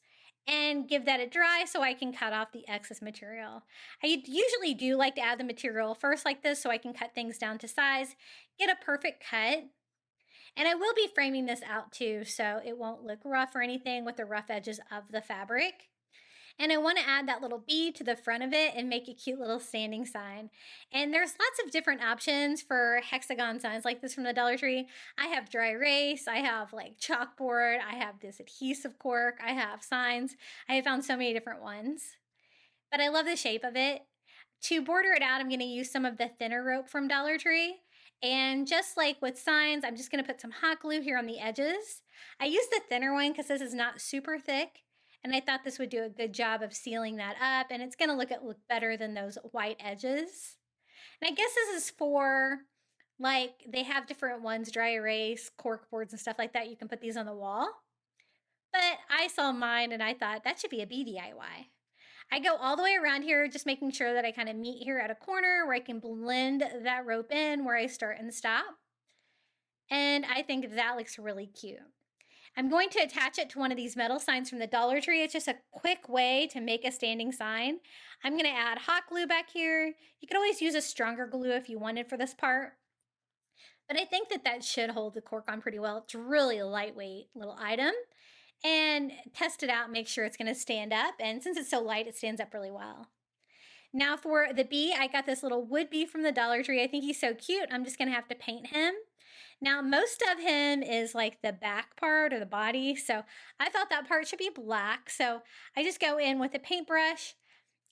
[SPEAKER 2] and give that a dry so I can cut off the excess material. I usually do like to add the material first like this so I can cut things down to size, get a perfect cut. And I will be framing this out too, so it won't look rough or anything with the rough edges of the fabric. And I want to add that little bee to the front of it and make a cute little standing sign. And there's lots of different options for hexagon signs like this from the Dollar Tree. I have dry erase, I have like chalkboard, I have this adhesive cork, I have signs. I have found so many different ones. But I love the shape of it. To border it out, I'm going to use some of the thinner rope from Dollar Tree. And just like with signs, I'm just going to put some hot glue here on the edges. I use the thinner one because this is not super thick. And I thought this would do a good job of sealing that up, and it's going to look better than those white edges. And I guess this is for, like, they have different ones, dry erase, cork boards, and stuff like that. You can put these on the wall. but I saw mine and I thought that should be a bee DIY. I go all the way around here, just making sure that I kind of meet here at a corner where I can blend that rope in where I start and stop. And I think that looks really cute. I'm going to attach it to one of these metal signs from the Dollar Tree. It's just a quick way to make a standing sign. I'm going to add hot glue back here. You could always use a stronger glue if you wanted for this part. But I think that that should hold the cork on pretty well. It's really a lightweight little item. And test it out, make sure it's going to stand up. And since it's so light, it stands up really well. Now for the bee, I got this little wood bee from the Dollar Tree. I think he's so cute. I'm just going to have to paint him. Now, most of him is like the back part or the body, so I thought that part should be black. So I just go in with a paintbrush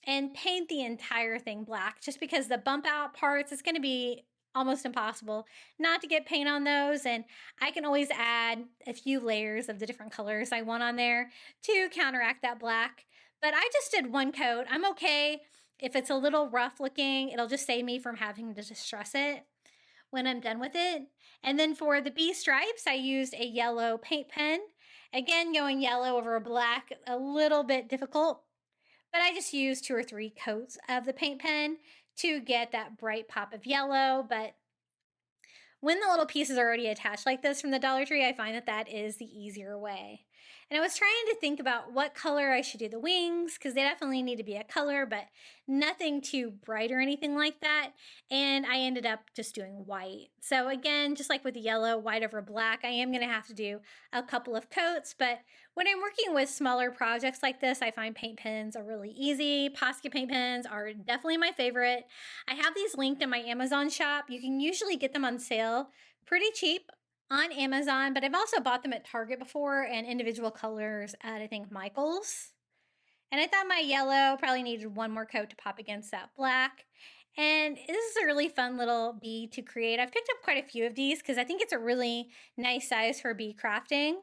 [SPEAKER 2] and paint the entire thing black, just because the bump out parts, it's going to be almost impossible not to get paint on those. And I can always add a few layers of the different colors I want on there to counteract that black. But I just did one coat. I'm okay if it's a little rough looking. It'll just save me from having to distress it when I'm done with it. And then for the bee stripes, I used a yellow paint pen. Again, going yellow over black, a little bit difficult, but I just used 2 or 3 coats of the paint pen to get that bright pop of yellow. But when the little pieces are already attached like this from the Dollar Tree, I find that that is the easier way. And I was trying to think about what color I should do the wings, because they definitely need to be a color, but nothing too bright or anything like that. And I ended up just doing white. So again, just like with the yellow, white over black, I am going to have to do a couple of coats. But when I'm working with smaller projects like this, I find paint pens are really easy. Posca paint pens are definitely my favorite. I have these linked in my Amazon shop. You can usually get them on sale pretty cheap on Amazon, but I've also bought them at Target before and individual colors at, I think, Michael's. And I thought my yellow probably needed one more coat to pop against that black. And this is a really fun little bee to create. I've picked up quite a few of these because I think it's a really nice size for bee crafting.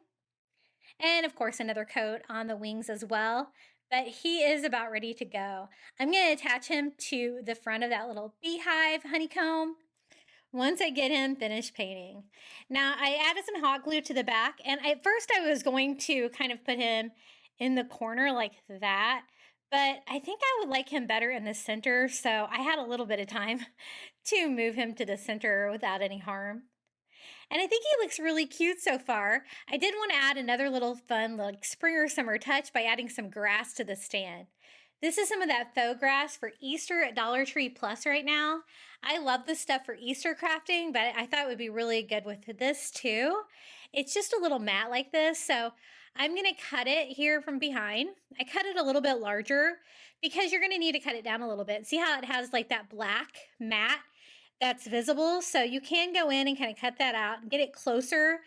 [SPEAKER 2] And of course, another coat on the wings as well. But he is about ready to go. I'm going to attach him to the front of that little beehive honeycomb once I get him finished painting. Now, I added some hot glue to the back, and at first I was going to kind of put him in the corner like that, but I think I would like him better in the center, so I had a little bit of time to move him to the center without any harm. And I think he looks really cute so far. I did want to add another little fun like spring or summer touch by adding some grass to the stand. This is some of that faux grass for Easter at Dollar Tree Plus right now. I love this stuff for Easter crafting, but I thought it would be really good with this too. It's just a little mat like this, so I'm going to cut it here from behind. I cut it a little bit larger because you're going to need to cut it down a little bit. See how it has like that black mat that's visible? So you can go in and kind of cut that out and get it closer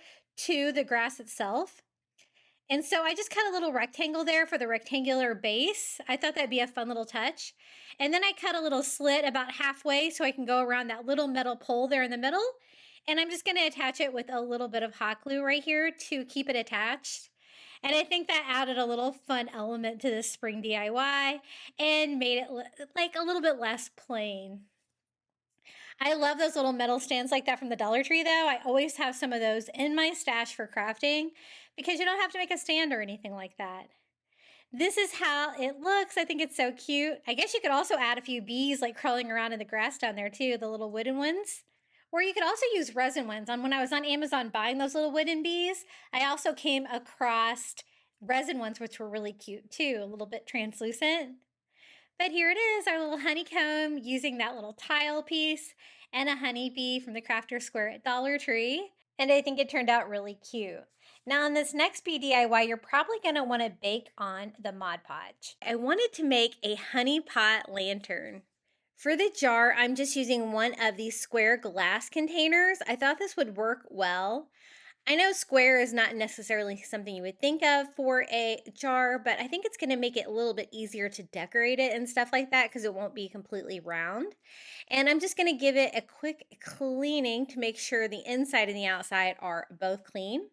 [SPEAKER 2] to the grass itself. And so I just cut a little rectangle there for the rectangular base. I thought that'd be a fun little touch. And then I cut a little slit about halfway so I can go around that little metal pole there in the middle. And I'm just going to attach it with a little bit of hot glue right here to keep it attached. And I think that added a little fun element to this spring DIY and made it like a little bit less plain. I love those little metal stands like that from the Dollar Tree though. I always have some of those in my stash for crafting because you don't have to make a stand or anything like that. This is how it looks. I think it's so cute. I guess you could also add a few bees like crawling around in the grass down there too, the little wooden ones. Or you could also use resin ones. When I was on Amazon buying those little wooden bees, I also came across resin ones which were really cute too, a little bit translucent. But here it is, our little honeycomb using that little tile piece and a honeybee from the Crafter Square at Dollar Tree. And I think it turned out really cute. Now on this next bee DIY, you're probably going to want to bake on the Mod Podge. I wanted to make a honey pot lantern. For the jar, I'm just using one of these square glass containers. I thought this would work well. I know square is not necessarily something you would think of for a jar, but I think it's going to make it a little bit easier to decorate it and stuff like that because it won't be completely round. And I'm just going to give it a quick cleaning to make sure the inside and the outside are both clean.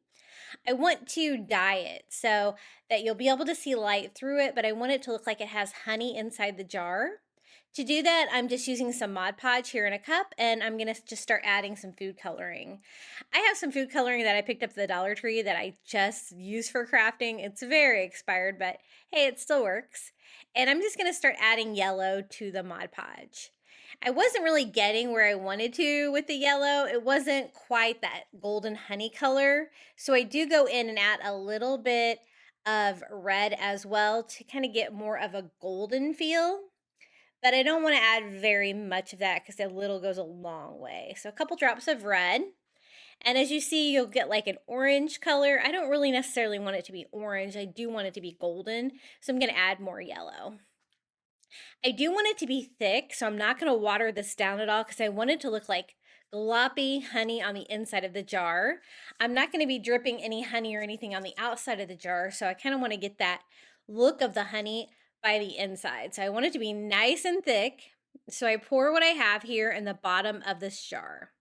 [SPEAKER 2] I want to dye it so that you'll be able to see light through it, but I want it to look like it has honey inside the jar To do that, I'm just using some Mod Podge here in a cup, and I'm gonna just start adding some food coloring. I have some food coloring that I picked up at the Dollar Tree that I just use for crafting. It's very expired, but hey, it still works. And I'm just gonna start adding yellow to the Mod Podge. I wasn't really getting where I wanted to with the yellow. It wasn't quite that golden honey color. So I do go in and add a little bit of red as well to kind of get more of a golden feel. But I don't want to add very much of that because a little goes a long way. So a couple drops of red. And as you see, you'll get like an orange color. I don't really necessarily want it to be orange. I do want it to be golden. So I'm going to add more yellow. I do want it to be thick, so I'm not going to water this down at all because I want it to look like gloppy honey on the inside of the jar. I'm not going to be dripping any honey or anything on the outside of the jar, so I kind of want to get that look of the honey by the inside. So I want it to be nice and thick. So I pour what I have here in the bottom of this jar.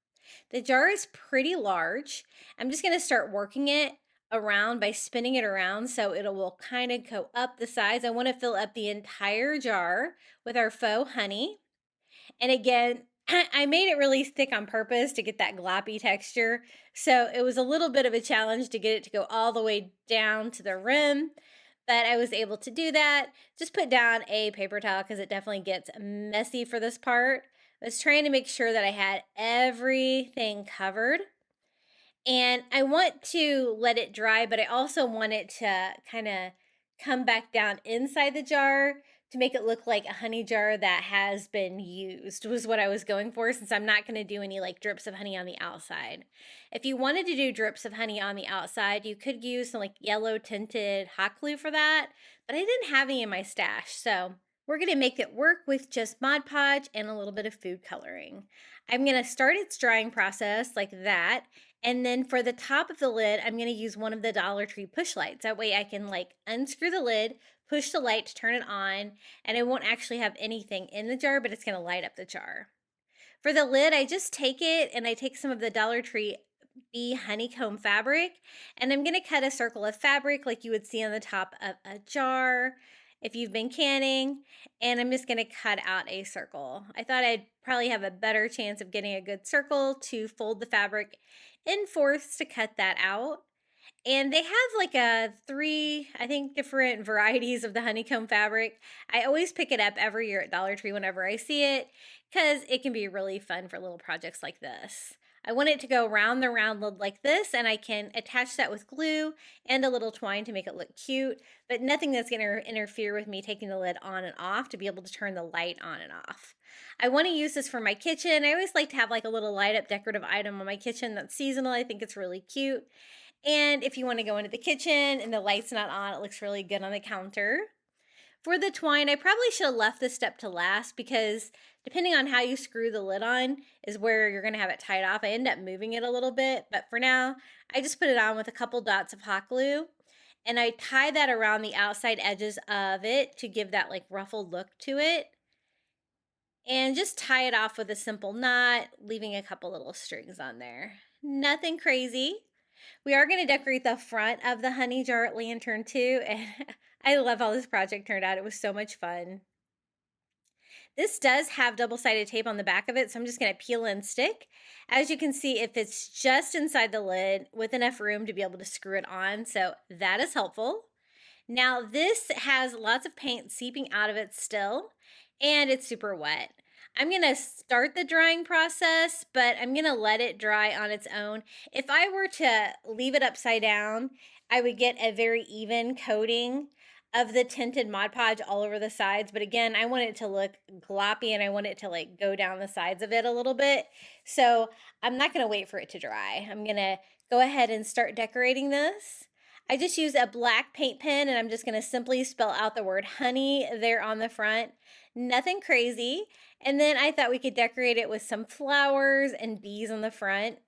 [SPEAKER 2] The jar is pretty large. I'm just going to start working it around by spinning it around so it will kind of go up the sides. I want to fill up the entire jar with our faux honey. And again, I made it really thick on purpose to get that gloppy texture. So it was a little bit of a challenge to get it to go all the way down to the rim, but I was able to do that. Just put down a paper towel because it definitely gets messy for this part. I was trying to make sure that I had everything covered. And I want to let it dry, but I also want it to kind of come back down inside the jar to make it look like a honey jar that has been used, was what I was going for, since I'm not going to do any like drips of honey on the outside. If you wanted to do drips of honey on the outside, you could use some like yellow tinted hot glue for that, but I didn't have any in my stash. So we're going to make it work with just Mod Podge and a little bit of food coloring. I'm going to start its drying process like that. And then for the top of the lid, I'm going to use one of the Dollar Tree push lights. That way I can like unscrew the lid, push the light to turn it on, and I won't actually have anything in the jar, but it's going to light up the jar. For the lid, I just take it and I take some of the Dollar Tree Bee honeycomb fabric, and I'm going to cut a circle of fabric like you would see on the top of a jar if you've been canning, and I'm just going to cut out a circle. I thought I'd probably have a better chance of getting a good circle to fold the fabric in fourths to cut that out. And they have like three, I think, different varieties of the honeycomb fabric. I always pick it up every year at Dollar Tree whenever I see it because it can be really fun for little projects like this. I want it to go around the round lid like this, and I can attach that with glue and a little twine to make it look cute, but nothing that's going to interfere with me taking the lid on and off to be able to turn the light on and off. I want to use this for my kitchen. I always like to have like a little light up decorative item on my kitchen that's seasonal. I think it's really cute. And if you want to go into the kitchen and the light's not on, it looks really good on the counter. For the twine, I probably should have left this step to last because depending on how you screw the lid on is where you're going to have it tied off. I end up moving it a little bit, but for now, I just put it on with a couple dots of hot glue, and I tie that around the outside edges of it to give that like ruffled look to it. And just tie it off with a simple knot, leaving a couple little strings on there. Nothing crazy. We are going to decorate the front of the honey jar lantern too, and I love how this project turned out. It was so much fun. This does have double-sided tape on the back of it, so I'm just going to peel and stick. As you can see, it fits just inside the lid with enough room to be able to screw it on, so that is helpful. Now this has lots of paint seeping out of it still, and it's super wet. I'm going to start the drying process, but I'm going to let it dry on its own. If I were to leave it upside down, I would get a very even coating of the tinted Mod Podge all over the sides. But again, I want it to look gloppy and I want it to like go down the sides of it a little bit. So I'm not going to wait for it to dry. I'm going to go ahead and start decorating this. I just use a black paint pen and I'm just going to simply spell out the word honey there on the front. Nothing crazy. And then I thought we could decorate it with some flowers and bees on the front.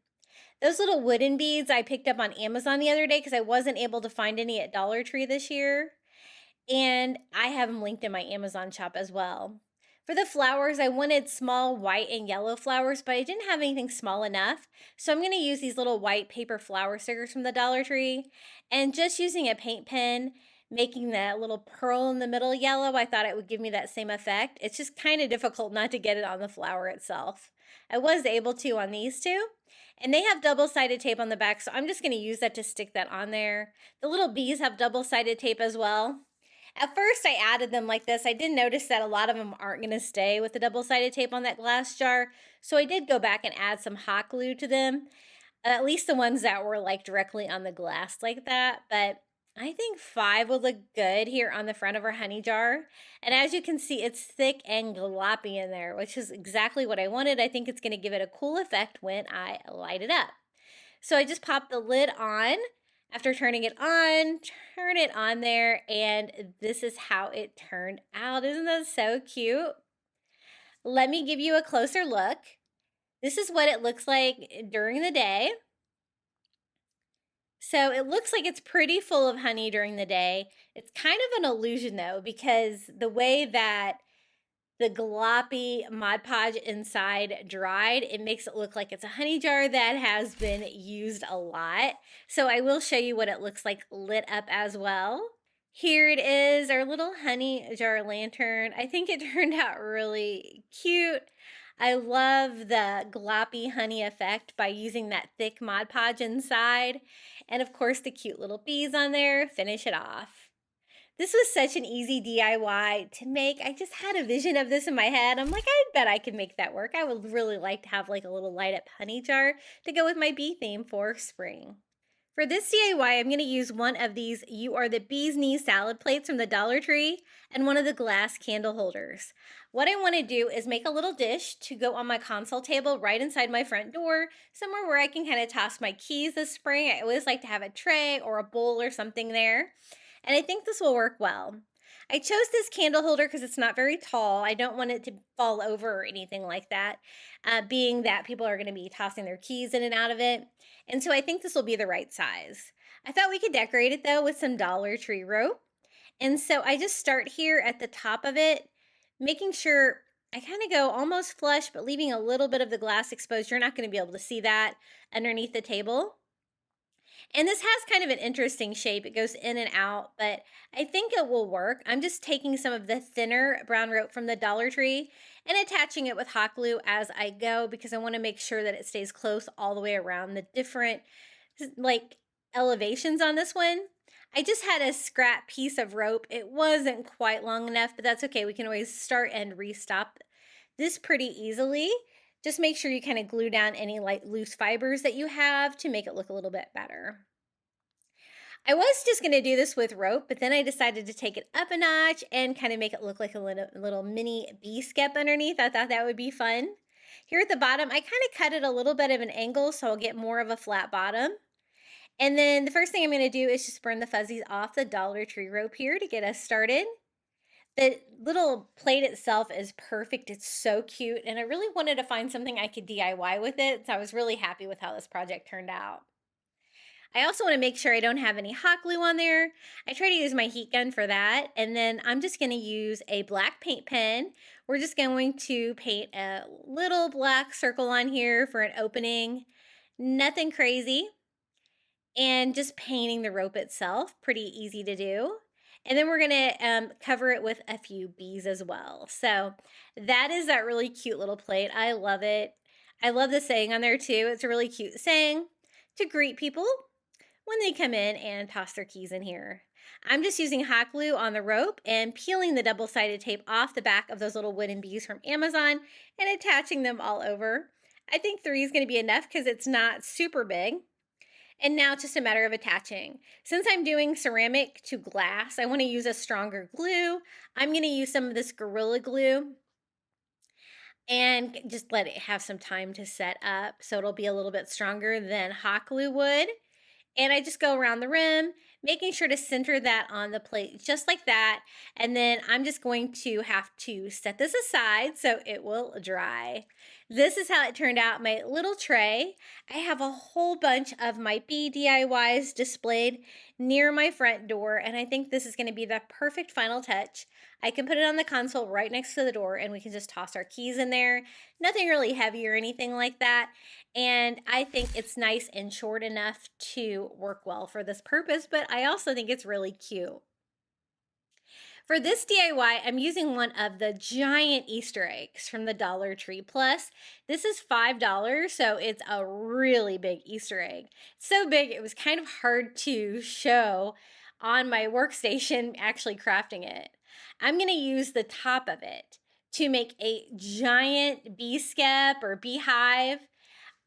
[SPEAKER 2] Those little wooden beads I picked up on Amazon the other day because I wasn't able to find any at Dollar Tree this year. And I have them linked in my Amazon shop as well. For the flowers, I wanted small white and yellow flowers, but I didn't have anything small enough. So I'm going to use these little white paper flower stickers from the Dollar Tree. And just using a paint pen, making that little pearl in the middle yellow. I thought it would give me that same effect. It's just kind of difficult not to get it on the flower itself. I was able to on these two. And they have double-sided tape on the back, so I'm just going to use that to stick that on there. The little bees have double-sided tape as well. At first, I added them like this. I did notice that a lot of them aren't going to stay with the double-sided tape on that glass jar, so I did go back and add some hot glue to them, at least the ones that were like directly on the glass like that. But I think 5 would look good here on the front of our honey jar. And as you can see, it's thick and gloppy in there, which is exactly what I wanted. I think it's going to give it a cool effect when I light it up. So I just popped the lid on. After turning it on, turn it on there, and this is how it turned out. Isn't that so cute? Let me give you a closer look. This is what it looks like during the day. So it looks like it's pretty full of honey during the day. It's kind of an illusion though, because the way that the gloppy Mod Podge inside dried, it makes it look like it's a honey jar that has been used a lot. So I will show you what it looks like lit up as well. Here it is, our little honey jar lantern. I think it turned out really cute. I love the gloppy honey effect by using that thick Mod Podge inside. And of course the cute little bees on there finish it off. This was such an easy DIY to make. I just had a vision of this in my head. I'm like, I bet I could make that work. I would really like to have like a little light up honey jar to go with my bee theme for spring. For this DIY, I'm going to use one of these You Are the Bee's Knees salad plates from the Dollar Tree and one of the glass candle holders. What I want to do is make a little dish to go on my console table right inside my front door, somewhere where I can kind of toss my keys this spring. I always like to have a tray or a bowl or something there. And I think this will work well. I chose this candle holder because it's not very tall. I don't want it to fall over or anything like that, being that people are going to be tossing their keys in and out of it. And so I think this will be the right size. I thought we could decorate it though with some Dollar Tree rope. And so I just start here at the top of it, making sure I kind of go almost flush, but leaving a little bit of the glass exposed. You're not going to be able to see that underneath the table. And this has kind of an interesting shape. It goes in and out, but I think it will work. I'm just taking some of the thinner brown rope from the Dollar Tree and attaching it with hot glue as I go because I want to make sure that it stays close all the way around the different like elevations on this one. I just had a scrap piece of rope. It wasn't quite long enough, but that's okay. We can always start and restop this pretty easily. Just make sure you kind of glue down any light loose fibers that you have to make it look a little bit better. I was just going to do this with rope, but then I decided to take it up a notch and kind of make it look like a little mini bee skep underneath. I thought that would be fun. Here at the bottom, I kind of cut it a little bit of an angle so I'll get more of a flat bottom. And then the first thing I'm going to do is just burn the fuzzies off the Dollar Tree rope here to get us started. The little plate itself is perfect. It's so cute. And I really wanted to find something I could DIY with it. So I was really happy with how this project turned out. I also want to make sure I don't have any hot glue on there. I try to use my heat gun for that. And then I'm just going to use a black paint pen. We're just going to paint a little black circle on here for an opening. Nothing crazy. And just painting the rope itself. Pretty easy to do. And then we're going to cover it with a few bees as well. So that is that really cute little plate. I love it. I love the saying on there too. It's a really cute saying to greet people when they come in and toss their keys in here. I'm just using hot glue on the rope and peeling the double-sided tape off the back of those little wooden bees from Amazon and attaching them all over. I think 3 is going to be enough because it's not super big. And now it's just a matter of attaching. Since I'm doing ceramic to glass, I want to use a stronger glue. I'm going to use some of this Gorilla Glue and just let it have some time to set up so it'll be a little bit stronger than hot glue would. And I just go around the rim, making sure to center that on the plate just like that. And then I'm just going to have to set this aside so it will dry. This is how it turned out, my little tray. I have a whole bunch of my bee DIYs displayed near my front door, and I think this is going to be the perfect final touch. I can put it on the console right next to the door, and we can just toss our keys in there. Nothing really heavy or anything like that. And I think it's nice and short enough to work well for this purpose, but I also think it's really cute. For this DIY, I'm using one of the giant Easter eggs from the Dollar Tree. Plus, this is $5, so it's a really big Easter egg. It's so big, it was kind of hard to show on my workstation actually crafting it. I'm going to use the top of it to make a giant bee skep or beehive.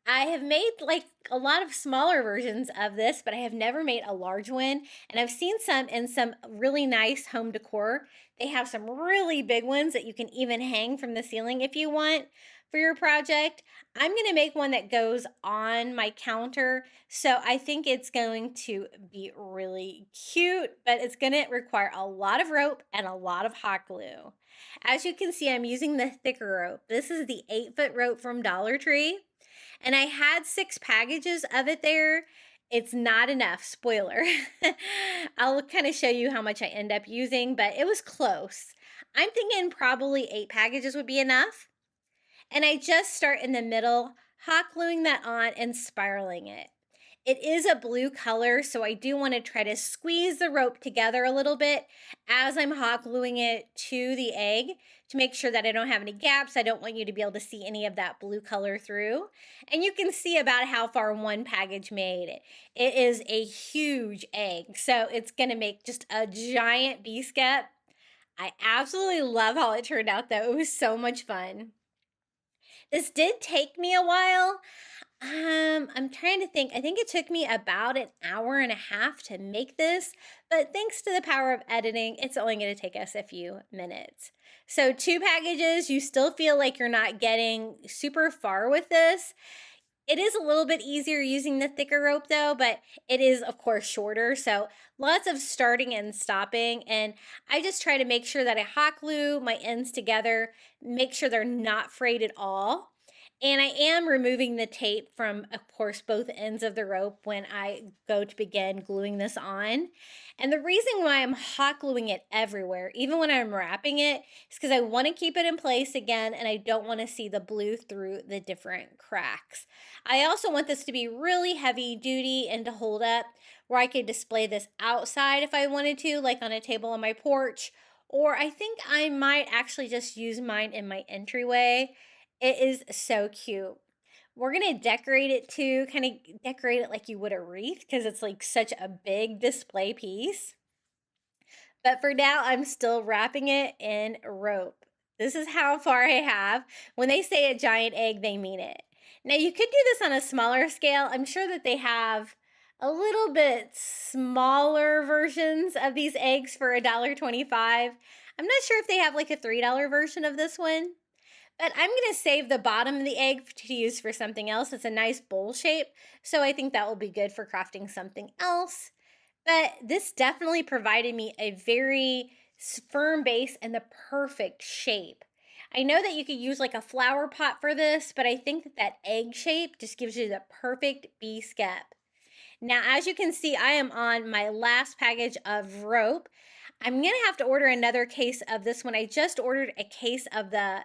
[SPEAKER 2] I have made like a lot of smaller versions of this, but I have never made a large one. And I've seen some in some really nice home decor. They have some really big ones that you can even hang from the ceiling if you want for your project. I'm going to make one that goes on my counter. So I think it's going to be really cute, but it's going to require a lot of rope and a lot of hot glue. As you can see, I'm using the thicker rope. This is the 8-foot rope from Dollar Tree. And I had 6 packages of it there. It's not enough, spoiler. I'll kind of show you how much I end up using, but it was close. I'm thinking probably 8 packages would be enough. And I just start in the middle, hot gluing that on and spiraling it. It is a blue color, so I do want to try to squeeze the rope together a little bit as I'm hot gluing it to the egg to make sure that I don't have any gaps. I don't want you to be able to see any of that blue color through. And you can see about how far one package made it. It is a huge egg, so it's going to make just a giant bee skep. I absolutely love how it turned out, though. It was so much fun. This did take me a while. I'm trying to think. I think it took me about an hour and a half to make this, but thanks to the power of editing, it's only going to take us a few minutes. So 2 packages, you still feel like you're not getting super far with this. It is a little bit easier using the thicker rope though, but it is of course shorter. So lots of starting and stopping. And I just try to make sure that I hot glue my ends together, make sure they're not frayed at all. And I am removing the tape from, of course, both ends of the rope when I go to begin gluing this on. And the reason why I'm hot gluing it everywhere, even when I'm wrapping it, is because I want to keep it in place again, and I don't want to see the blue through the different cracks. I also want this to be really heavy duty and to hold up where I could display this outside if I wanted to, like on a table on my porch. Or I think I might actually just use mine in my entryway. It is so cute. We're going to decorate it too, kind of decorate it like you would a wreath because it's like such a big display piece. But for now, I'm still wrapping it in rope. This is how far I have. When they say a giant egg, they mean it. Now you could do this on a smaller scale. I'm sure that they have a little bit smaller versions of these eggs for $1.25. I'm not sure if they have like a $3 version of this one. But I'm going to save the bottom of the egg to use for something else. It's a nice bowl shape, so I think that will be good for crafting something else. But this definitely provided me a very firm base and the perfect shape. I know that you could use like a flower pot for this, but I think that that egg shape just gives you the perfect bee skep. Now, as you can see, I am on my last package of rope. I'm going to have to order another case of this one. I just ordered a case of the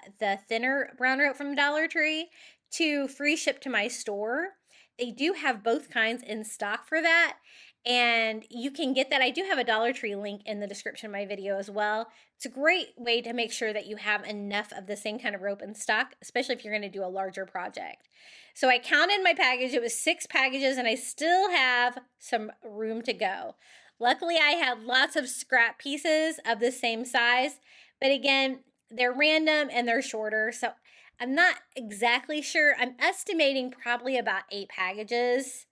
[SPEAKER 2] thinner brown rope from Dollar Tree to free ship to my store. They do have both kinds in stock for that, and you can get that. I do have a Dollar Tree link in the description of my video as well. It's a great way to make sure that you have enough of the same kind of rope in stock, especially if you're going to do a larger project. So I counted my package. It was 6 packages, and I still have some room to go. Luckily, I had lots of scrap pieces of the same size, but again, they're random and they're shorter, so I'm not exactly sure. I'm estimating probably about 8 packages.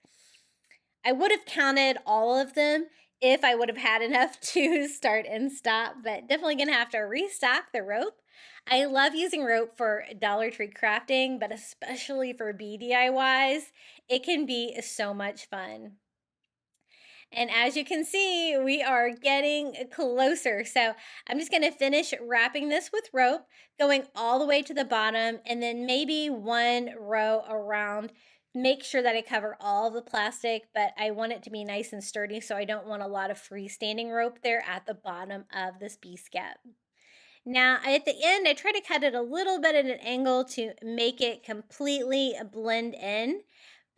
[SPEAKER 2] I would have counted all of them if I would have had enough to start and stop, but definitely gonna have to restock the rope. I love using rope for Dollar Tree crafting, but especially for bee DIYs, it can be so much fun. And as you can see, we are getting closer. So I'm just going to finish wrapping this with rope, going all the way to the bottom, and then maybe 1 row around. Make sure that I cover all the plastic, but I want it to be nice and sturdy, so I don't want a lot of freestanding rope there at the bottom of this bee skep. Now, at the end, I try to cut it a little bit at an angle to make it completely blend in.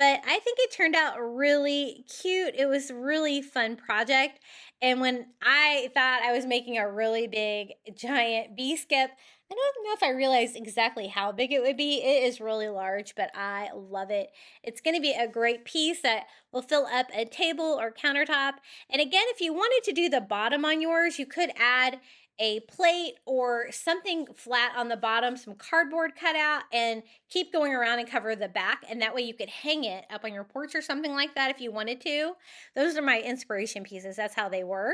[SPEAKER 2] but I think it turned out really cute. It was a really fun project. And when I thought I was making a really big, giant bee skep, I don't know if I realized exactly how big it would be. It is really large, but I love it. It's going to be a great piece that will fill up a table or countertop. And again, if you wanted to do the bottom on yours, you could add a plate or something flat on the bottom, some cardboard cut out, and keep going around and cover the back. And that way you could hang it up on your porch or something like that if you wanted to. Those are my inspiration pieces. That's how they were.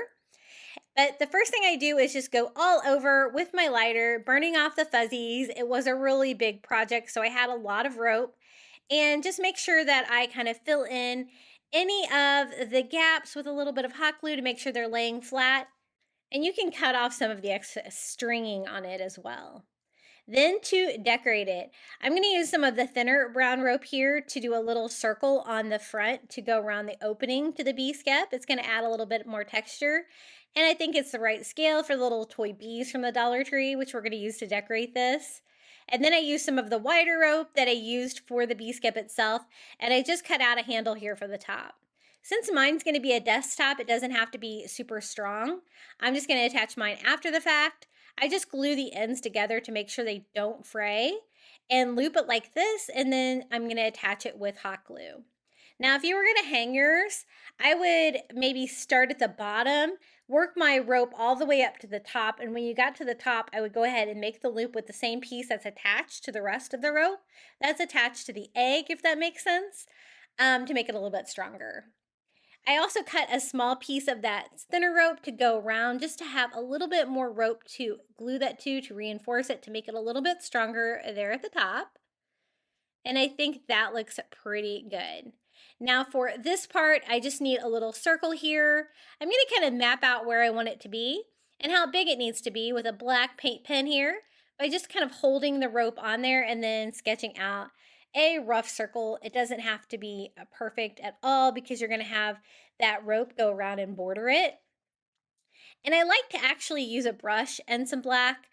[SPEAKER 2] But the first thing I do is just go all over with my lighter, burning off the fuzzies. It was a really big project, so I had a lot of rope. And just make sure that I kind of fill in any of the gaps with a little bit of hot glue to make sure they're laying flat. And you can cut off some of the excess stringing on it as well. Then to decorate it, I'm going to use some of the thinner brown rope here to do a little circle on the front to go around the opening to the bee skep. It's going to add a little bit more texture. And I think it's the right scale for the little toy bees from the Dollar Tree, which we're going to use to decorate this. And then I used some of the wider rope that I used for the bee skep itself. And I just cut out a handle here for the top. Since mine's going to be a desktop, it doesn't have to be super strong. I'm just going to attach mine after the fact. I just glue the ends together to make sure they don't fray and loop it like this, and then I'm going to attach it with hot glue. Now, if you were going to hang yours, I would maybe start at the bottom, work my rope all the way up to the top, and when you got to the top, I would go ahead and make the loop with the same piece that's attached to the rest of the rope. That's attached to the egg, if that makes sense, to make it a little bit stronger. I also cut a small piece of that thinner rope to go around just to have a little bit more rope to glue that to reinforce it, to make it a little bit stronger there at the top. And I think that looks pretty good. Now for this part, I just need a little circle here. I'm going to kind of map out where I want it to be and how big it needs to be with a black paint pen here by just kind of holding the rope on there and then sketching out a rough circle. It doesn't have to be perfect at all because you're going to have that rope go around and border it. And I like to actually use a brush and some black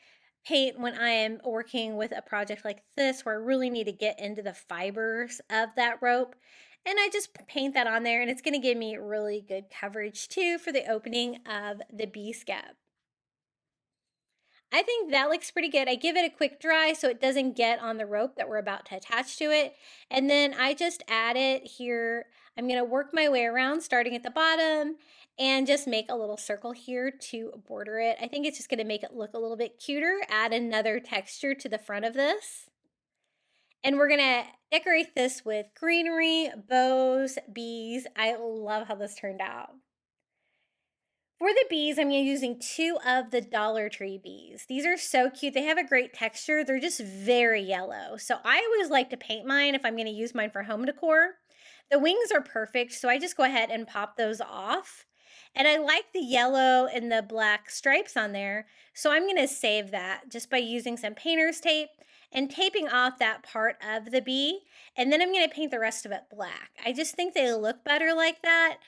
[SPEAKER 2] paint when I am working with a project like this where I really need to get into the fibers of that rope. And I just paint that on there, and it's going to give me really good coverage too for the opening of the bee skep. I think that looks pretty good. I give it a quick dry so it doesn't get on the rope that we're about to attach to it. And then I just add it here. I'm going to work my way around starting at the bottom and just make a little circle here to border it. I think it's just going to make it look a little bit cuter, add another texture to the front of this. And we're going to decorate this with greenery, bows, bees. I love how this turned out. For the bees, I'm using 2 of the Dollar Tree bees. These are so cute. They have a great texture. They're just very yellow. So I always like to paint mine if I'm going to use mine for home decor. The wings are perfect, so I just go ahead and pop those off. And I like the yellow and the black stripes on there, so I'm going to save that just by using some painter's tape and taping off that part of the bee. And then I'm going to paint the rest of it black. I just think they look better like that.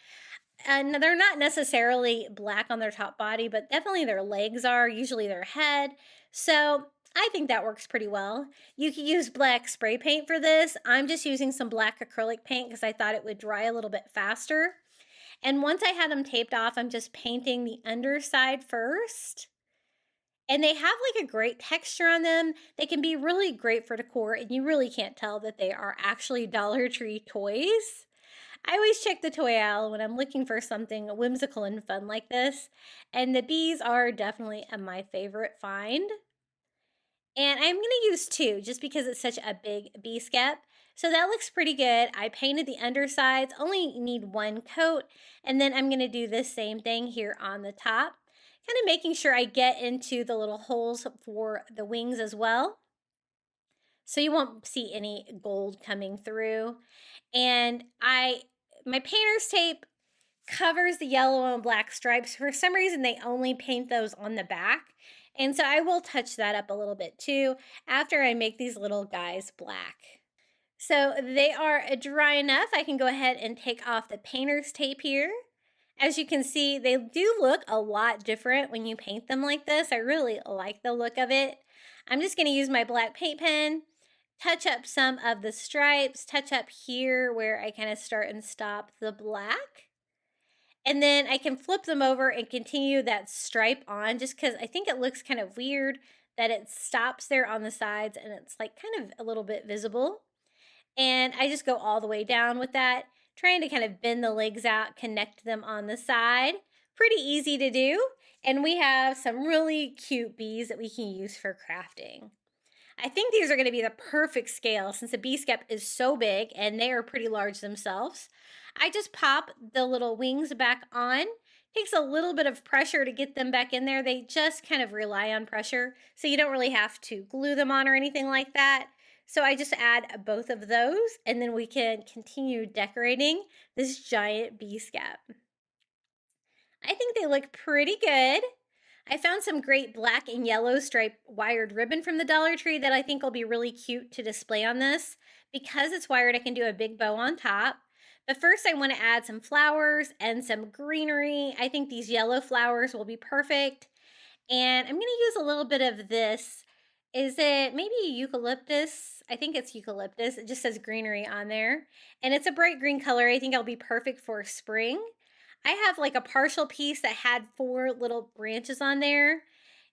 [SPEAKER 2] And they're not necessarily black on their top body, but definitely their legs are, usually their head. So I think that works pretty well. You can use black spray paint for this. I'm just using some black acrylic paint because I thought it would dry a little bit faster. And once I had them taped off, I'm just painting the underside first. And they have like a great texture on them. They can be really great for decor, and you really can't tell that they are actually Dollar Tree toys. I always check the toy aisle when I'm looking for something whimsical and fun like this, and the bees are definitely my favorite find. And I'm going to use 2 just because it's such a big bee skep. So that looks pretty good. I painted the undersides, only need 1 coat, and then I'm going to do the same thing here on the top, kind of making sure I get into the little holes for the wings as well. So you won't see any gold coming through. And my painter's tape covers the yellow and black stripes. For some reason, they only paint those on the back. And so I will touch that up a little bit too after I make these little guys black. So they are dry enough. I can go ahead and take off the painter's tape here. As you can see, they do look a lot different when you paint them like this. I really like the look of it. I'm just going to use my black paint pen, touch up some of the stripes, touch up here where I kind of start and stop the black. And then I can flip them over and continue that stripe on just because I think it looks kind of weird that it stops there on the sides and it's like kind of a little bit visible. And I just go all the way down with that, trying to kind of bend the legs out, connect them on the side. Pretty easy to do. And we have some really cute bees that we can use for crafting. I think these are going to be the perfect scale since the Bee Skep is so big and they are pretty large themselves. I just pop the little wings back on. Takes a little bit of pressure to get them back in there. They just kind of rely on pressure, so you don't really have to glue them on or anything like that. So I just add both of those and then we can continue decorating this giant Bee Skep. I think they look pretty good. I found some great black and yellow striped wired ribbon from the Dollar Tree that I think will be really cute to display on this. Because it's wired, I can do a big bow on top. But first I want to add some flowers and some greenery. I think these yellow flowers will be perfect. And I'm going to use a little bit of this. Is it maybe eucalyptus? I think it's eucalyptus. It just says greenery on there. And it's a bright green color. I think it'll be perfect for spring. I have like a partial piece that had 4 little branches on there.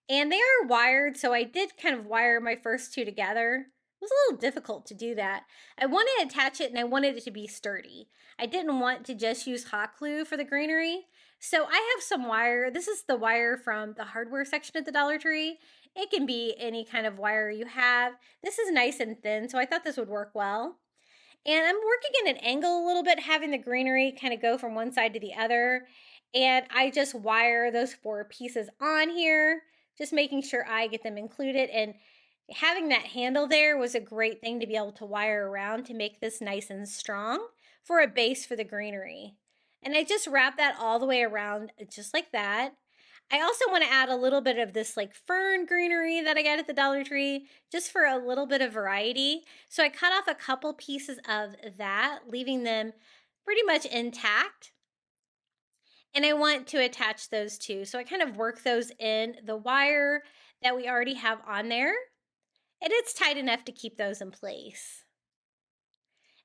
[SPEAKER 2] And they are wired, so I did kind of wire my first 2 together. It was a little difficult to do that. I wanted to attach it and I wanted it to be sturdy. I didn't want to just use hot glue for the greenery. So I have some wire. This is the wire from the hardware section at the Dollar Tree. It can be any kind of wire you have. This is nice and thin, so I thought this would work well. And I'm working at an angle a little bit, having the greenery kind of go from one side to the other. And I just wire those 4 pieces on here, just making sure I get them included. And having that handle there was a great thing to be able to wire around to make this nice and strong for a base for the greenery. And I just wrap that all the way around just like that. I also want to add a little bit of this like fern greenery that I got at the Dollar Tree just for a little bit of variety. So I cut off a couple pieces of that, leaving them pretty much intact. And I want to attach those two. So I kind of work those in the wire that we already have on there. And it's tight enough to keep those in place.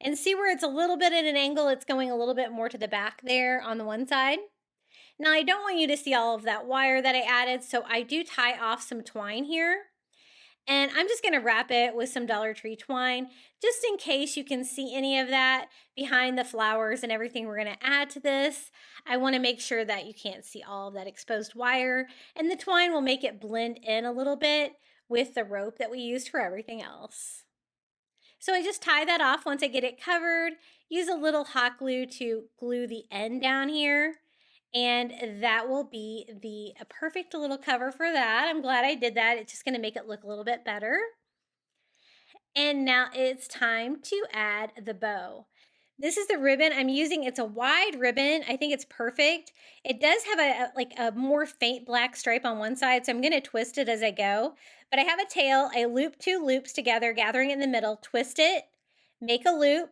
[SPEAKER 2] And see where it's a little bit at an angle, it's going a little bit more to the back there on the one side. Now I don't want you to see all of that wire that I added, so I do tie off some twine here. And I'm just gonna wrap it with some Dollar Tree twine, just in case you can see any of that behind the flowers and everything we're gonna add to this. I wanna make sure that you can't see all of that exposed wire, and the twine will make it blend in a little bit with the rope that we used for everything else. So I just tie that off once I get it covered, use a little hot glue to glue the end down here. And that will be a perfect little cover for that. I'm glad I did that. It's just going to make it look a little bit better. And now it's time to add the bow. This is the ribbon I'm using. It's a wide ribbon. I think it's perfect. It does have a more faint black stripe on one side, so I'm going to twist it as I go. But I have a tail. I loop 2 loops together, gathering it in the middle, twist it, make a loop,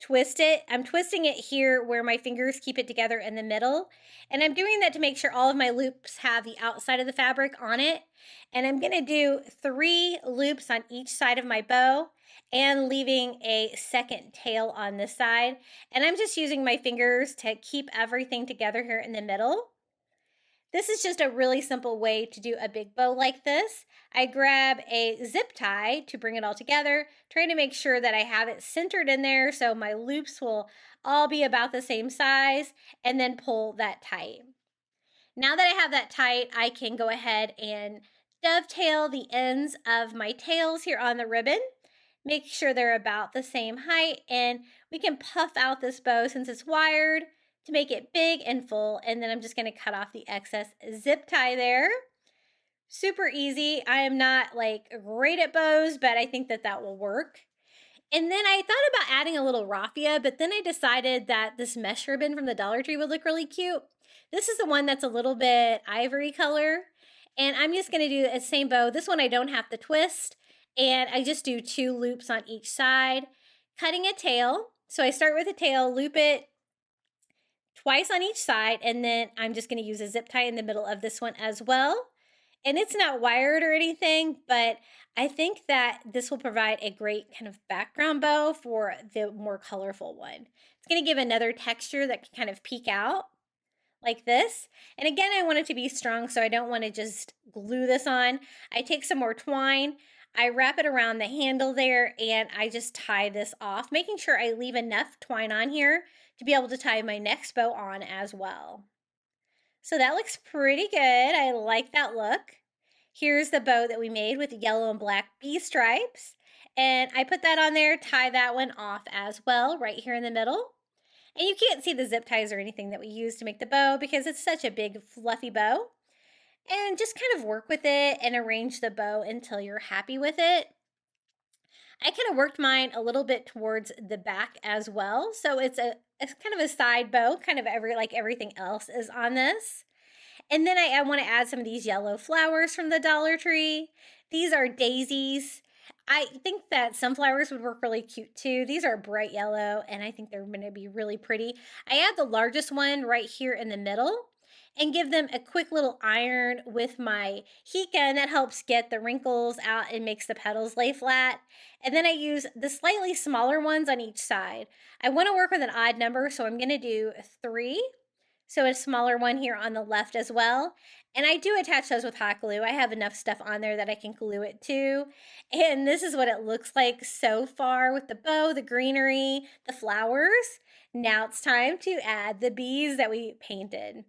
[SPEAKER 2] twist it. I'm twisting it here where my fingers keep it together in the middle. And I'm doing that to make sure all of my loops have the outside of the fabric on it. And I'm going to do 3 loops on each side of my bow and leaving a second tail on this side. And I'm just using my fingers to keep everything together here in the middle. This is just a really simple way to do a big bow like this. I grab a zip tie to bring it all together, trying to make sure that I have it centered in there so my loops will all be about the same size, and then pull that tight. Now that I have that tight, I can go ahead and dovetail the ends of my tails here on the ribbon. Make sure they're about the same height, and we can puff out this bow since it's wired to make it big and full. And then I'm just going to cut off the excess zip tie there. Super easy. I am not like great at bows, but I think that that will work. And then I thought about adding a little raffia, but then I decided that this mesh ribbon from the Dollar Tree would look really cute. This is the one that's a little bit ivory color. And I'm just going to do the same bow. This one I don't have to twist. And I just do 2 loops on each side, cutting a tail. So I start with a tail, loop it twice on each side, and then I'm just going to use a zip tie in the middle of this one as well. And it's not wired or anything, but I think that this will provide a great kind of background bow for the more colorful one. It's going to give another texture that can kind of peek out like this. And again, I want it to be strong, so I don't want to just glue this on. I take some more twine, I wrap it around the handle there, and I just tie this off, making sure I leave enough twine on here to be able to tie my next bow on as well. So that looks pretty good. I like that look. Here's the bow that we made with yellow and black bee stripes. And I put that on there, tie that one off as well, right here in the middle. And you can't see the zip ties or anything that we use to make the bow because it's such a big fluffy bow. And just kind of work with it and arrange the bow until you're happy with it. I kind of worked mine a little bit towards the back as well. So it's kind of a side bow, kind of like everything else is on this. And then I want to add some of these yellow flowers from the Dollar Tree. These are daisies. I think that sunflowers would work really cute too. These are bright yellow, and I think they're going to be really pretty. I add the largest one right here in the middle and give them a quick little iron with my heat gun that helps get the wrinkles out and makes the petals lay flat. And then I use the slightly smaller ones on each side. I want to work with an odd number, so I'm going to do 3. So a smaller one here on the left as well. And I do attach those with hot glue. I have enough stuff on there that I can glue it to. And this is what it looks like so far with the bow, the greenery, the flowers. Now it's time to add the bees that we painted.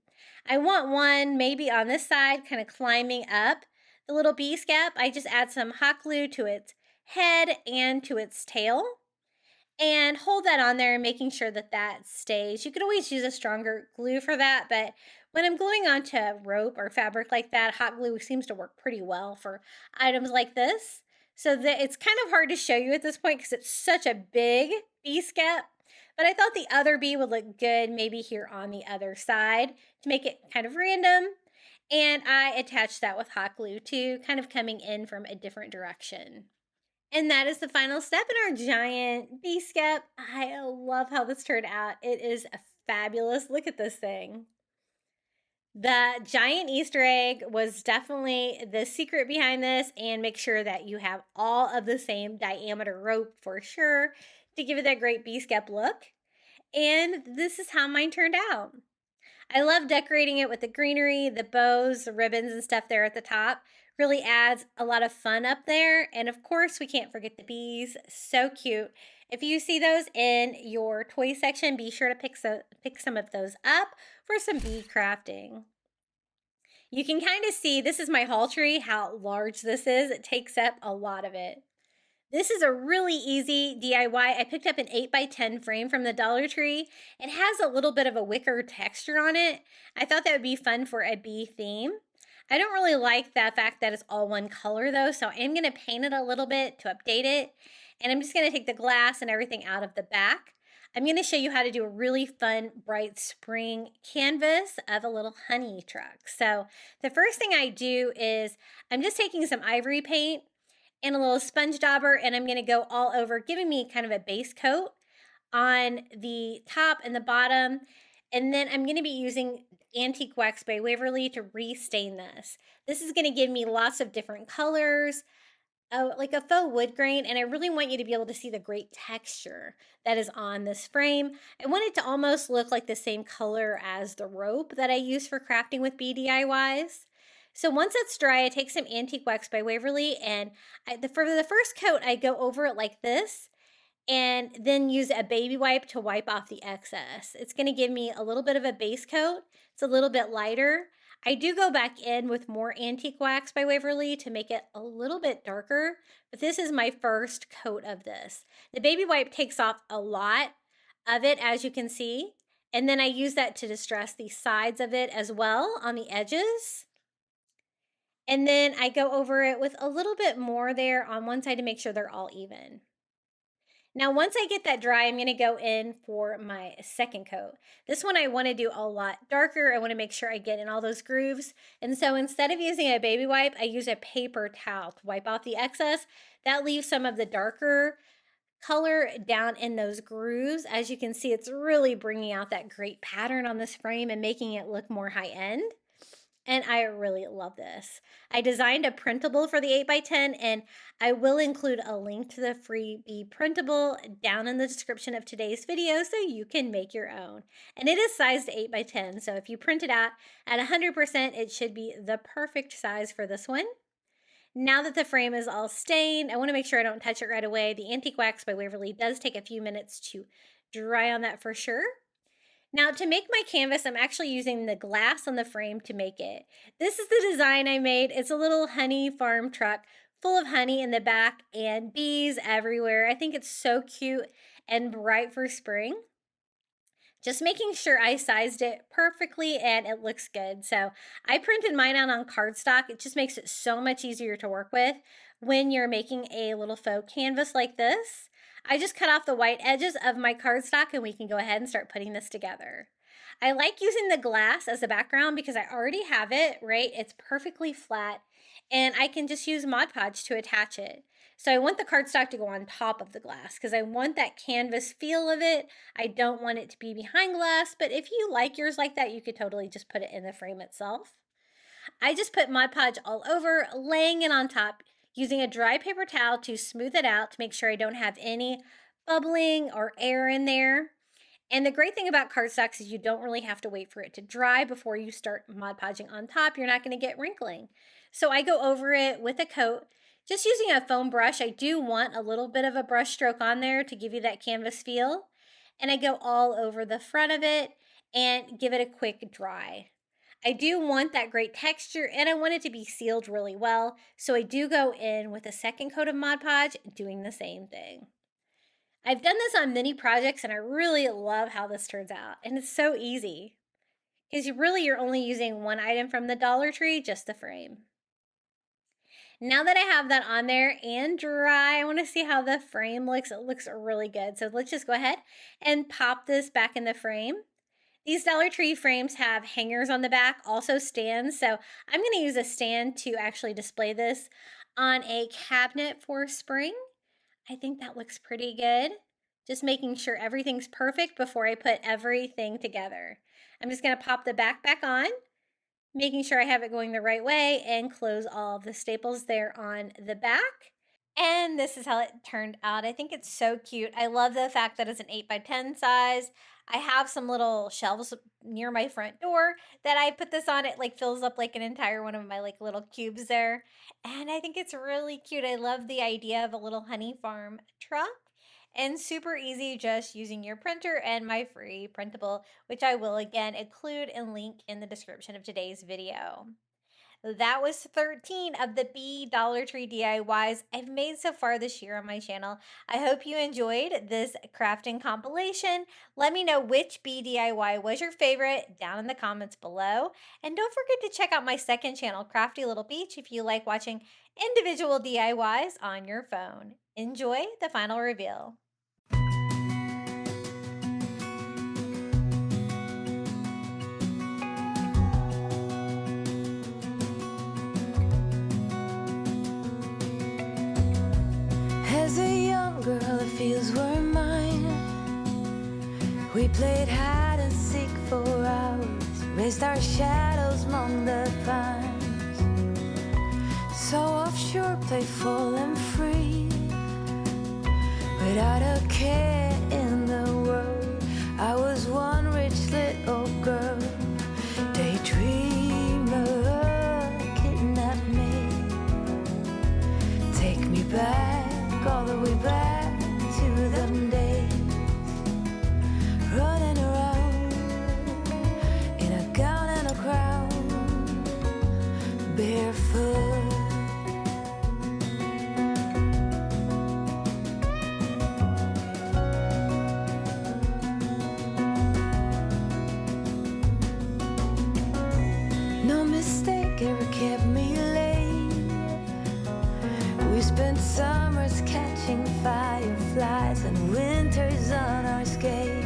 [SPEAKER 2] I want one maybe on this side, kind of climbing up the little bee skep. I just add some hot glue to its head and to its tail. And hold that on there, making sure that that stays. You could always use a stronger glue for that, but when I'm gluing onto rope or fabric like that, hot glue seems to work pretty well for items like this. So that it's kind of hard to show you at this point because it's such a big bee skep, but I thought the other bee would look good maybe here on the other side to make it kind of random. And I attached that with hot glue too, kind of coming in from a different direction. And that is the final step in our giant bee skep. I love how this turned out. It is fabulous. Look at this thing. The giant Easter egg was definitely the secret behind this, and make sure that you have all of the same diameter rope for sure to give it that great bee skep look. And this is how mine turned out. I love decorating it with the greenery, the bows, the ribbons and stuff there at the top. Really adds a lot of fun up there. And of course, we can't forget the bees. So cute. If you see those in your toy section, be sure to pick some of those up for some bee crafting. You can kind of see, this is my haul tree, how large this is. It takes up a lot of it. This is a really easy DIY. I picked up an 8x10 frame from the Dollar Tree. It has a little bit of a wicker texture on it. I thought that would be fun for a bee theme. I don't really like the fact that it's all one color though, so I'm going to paint it a little bit to update it. And I'm just going to take the glass and everything out of the back. I'm going to show you how to do a really fun, bright spring canvas of a little honey truck. So the first thing I do is I'm just taking some ivory paint and a little sponge dauber, and I'm going to go all over, giving me kind of a base coat on the top and the bottom. And then I'm going to be using Antique Wax by Waverly to restain this. This is going to give me lots of different colors, like a faux wood grain, and I really want you to be able to see the great texture that is on this frame. I want it to almost look like the same color as the rope that I use for crafting with bee DIYs. So once it's dry, I take some Antique Wax by Waverly, and for the first coat, I go over it like this, and then use a baby wipe to wipe off the excess. It's going to give me a little bit of a base coat. It's a little bit lighter. I do go back in with more Antique Wax by Waverly to make it a little bit darker, but this is my first coat of this. The baby wipe takes off a lot of it, as you can see, and then I use that to distress the sides of it as well on the edges. And then I go over it with a little bit more there on one side to make sure they're all even. Now, once I get that dry, I'm going to go in for my second coat. This one I want to do a lot darker. I want to make sure I get in all those grooves. And so instead of using a baby wipe, I use a paper towel to wipe off the excess. That leaves some of the darker color down in those grooves. As you can see, it's really bringing out that great pattern on this frame and making it look more high end. And I really love this. I designed a printable for the 8x10, and I will include a link to the free Bee printable down in the description of today's video so you can make your own. And it is sized 8x10, so if you print it out at 100%, it should be the perfect size for this one. Now that the frame is all stained, I want to make sure I don't touch it right away. The Antique Wax by Waverly does take a few minutes to dry on that for sure. Now, to make my canvas, I'm actually using the glass on the frame to make it. This is the design I made. It's a little honey farm truck full of honey in the back and bees everywhere. I think it's so cute and bright for spring. Just making sure I sized it perfectly and it looks good. So I printed mine out on cardstock. It just makes it so much easier to work with when you're making a little faux canvas like this. I just cut off the white edges of my cardstock and we can go ahead and start putting this together. I like using the glass as a background because I already have it, right? It's perfectly flat and I can just use Mod Podge to attach it. So I want the cardstock to go on top of the glass because I want that canvas feel of it. I don't want it to be behind glass, but if you like yours like that, you could totally just put it in the frame itself. I just put Mod Podge all over, laying it on top, using a dry paper towel to smooth it out to make sure I don't have any bubbling or air in there. And the great thing about cardstock is you don't really have to wait for it to dry before you start Mod Podging on top. You're not going to get wrinkling. So I go over it with a coat, just using a foam brush. I do want a little bit of a brush stroke on there to give you that canvas feel. And I go all over the front of it and give it a quick dry. I do want that great texture and I want it to be sealed really well. So I do go in with a second coat of Mod Podge doing the same thing. I've done this on many projects and I really love how this turns out. And it's so easy because you're only using one item from the Dollar Tree, just the frame. Now that I have that on there and dry, I want to see how the frame looks. It looks really good. So let's just go ahead and pop this back in the frame. These Dollar Tree frames have hangers on the back, also stands. So I'm going to use a stand to actually display this on a cabinet for spring. I think that looks pretty good. Just making sure everything's perfect before I put everything together. I'm just going to pop the back on, making sure I have it going the right way and close all of the staples there on the back. And this is how it turned out. I think it's so cute. I love the fact that it's an 8x10 size. I have some little shelves near my front door that I put this on. It like fills up like an entire one of my like little cubes there. And I think it's really cute. I love the idea of a little honey farm truck. And super easy just using your printer and my free printable, which I will again include and link in the description of today's video. That was 13 of the Bee Dollar Tree DIYs I've made so far this year on my channel. I hope you enjoyed this crafting compilation. Let me know which Bee DIY was your favorite down in the comments below. And don't forget to check out my second channel, Crafty Little Beach, if you like watching individual DIYs on your phone. Enjoy the final reveal.
[SPEAKER 1] As a young girl, the fields were mine. We played hide and seek for hours, raised our shadows among the pines. So offshore, playful and free, without a care in the world. I was one rich little girl, daydreamer, kidnap me, take me back, all the way back to them days, running around in a gown and a crown, barefoot. No mistake ever kept me late. We spent summers catching fireflies and winters on our skates.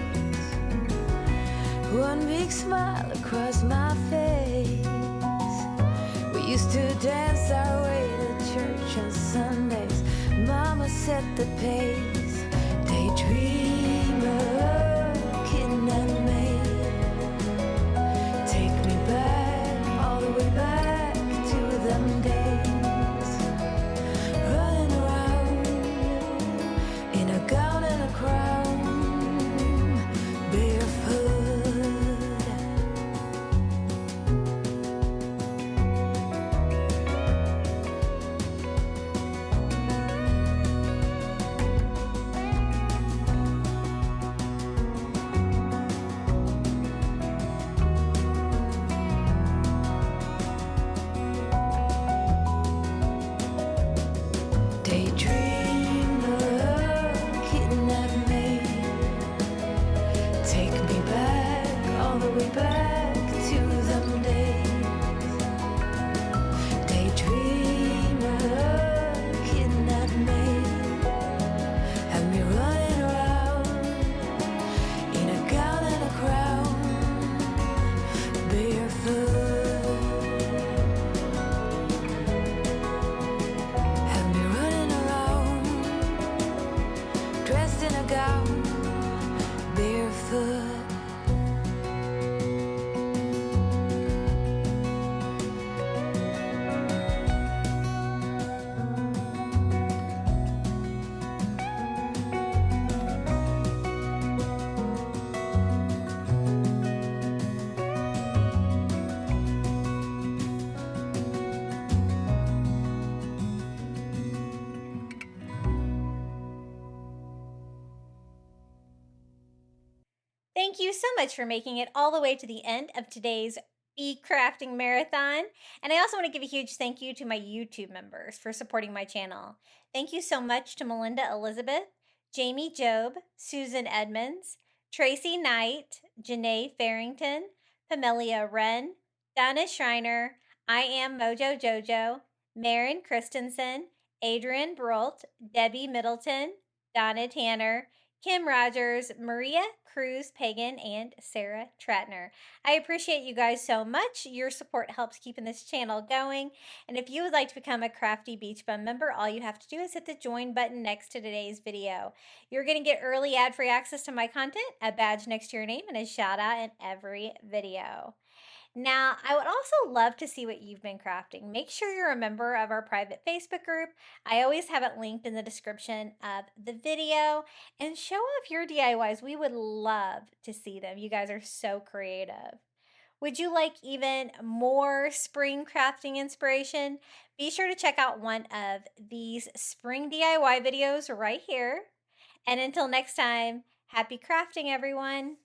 [SPEAKER 1] One big smile across my face. We used to dance our way to church on Sundays. Mama set the pace. Daydreamer, kidnap me, take me back all the way
[SPEAKER 2] Thank you so much for making it all the way to the end of today's bee crafting marathon. And I also want to give a huge thank you to my YouTube members for supporting my channel. Thank you so much to Melinda Elizabeth, Jamie Job, Susan Edmonds, Tracy Knight, Janae Farrington, Pamelia Wren, Donna Schreiner, I Am Mojo Jojo, Marin Christensen, Adrian Brolt, Debbie Middleton, Donna Tanner, Kim Rogers, Maria Cruz Pagan, and Sarah Tratner. I appreciate you guys so much. Your support helps keeping this channel going. And if you would like to become a Crafty Beach Bum member, all you have to do is hit the join button next to today's video. You're going to get early ad-free access to my content, a badge next to your name, and a shout out in every video. Now, I would also love to see what you've been crafting. Make sure you're a member of our private Facebook group. I always have it linked in the description of the video. And show off your DIYs. We would love to see them. You guys are so creative. Would you like even more spring crafting inspiration? Be sure to check out one of these spring DIY videos right here. And until next time, happy crafting, everyone.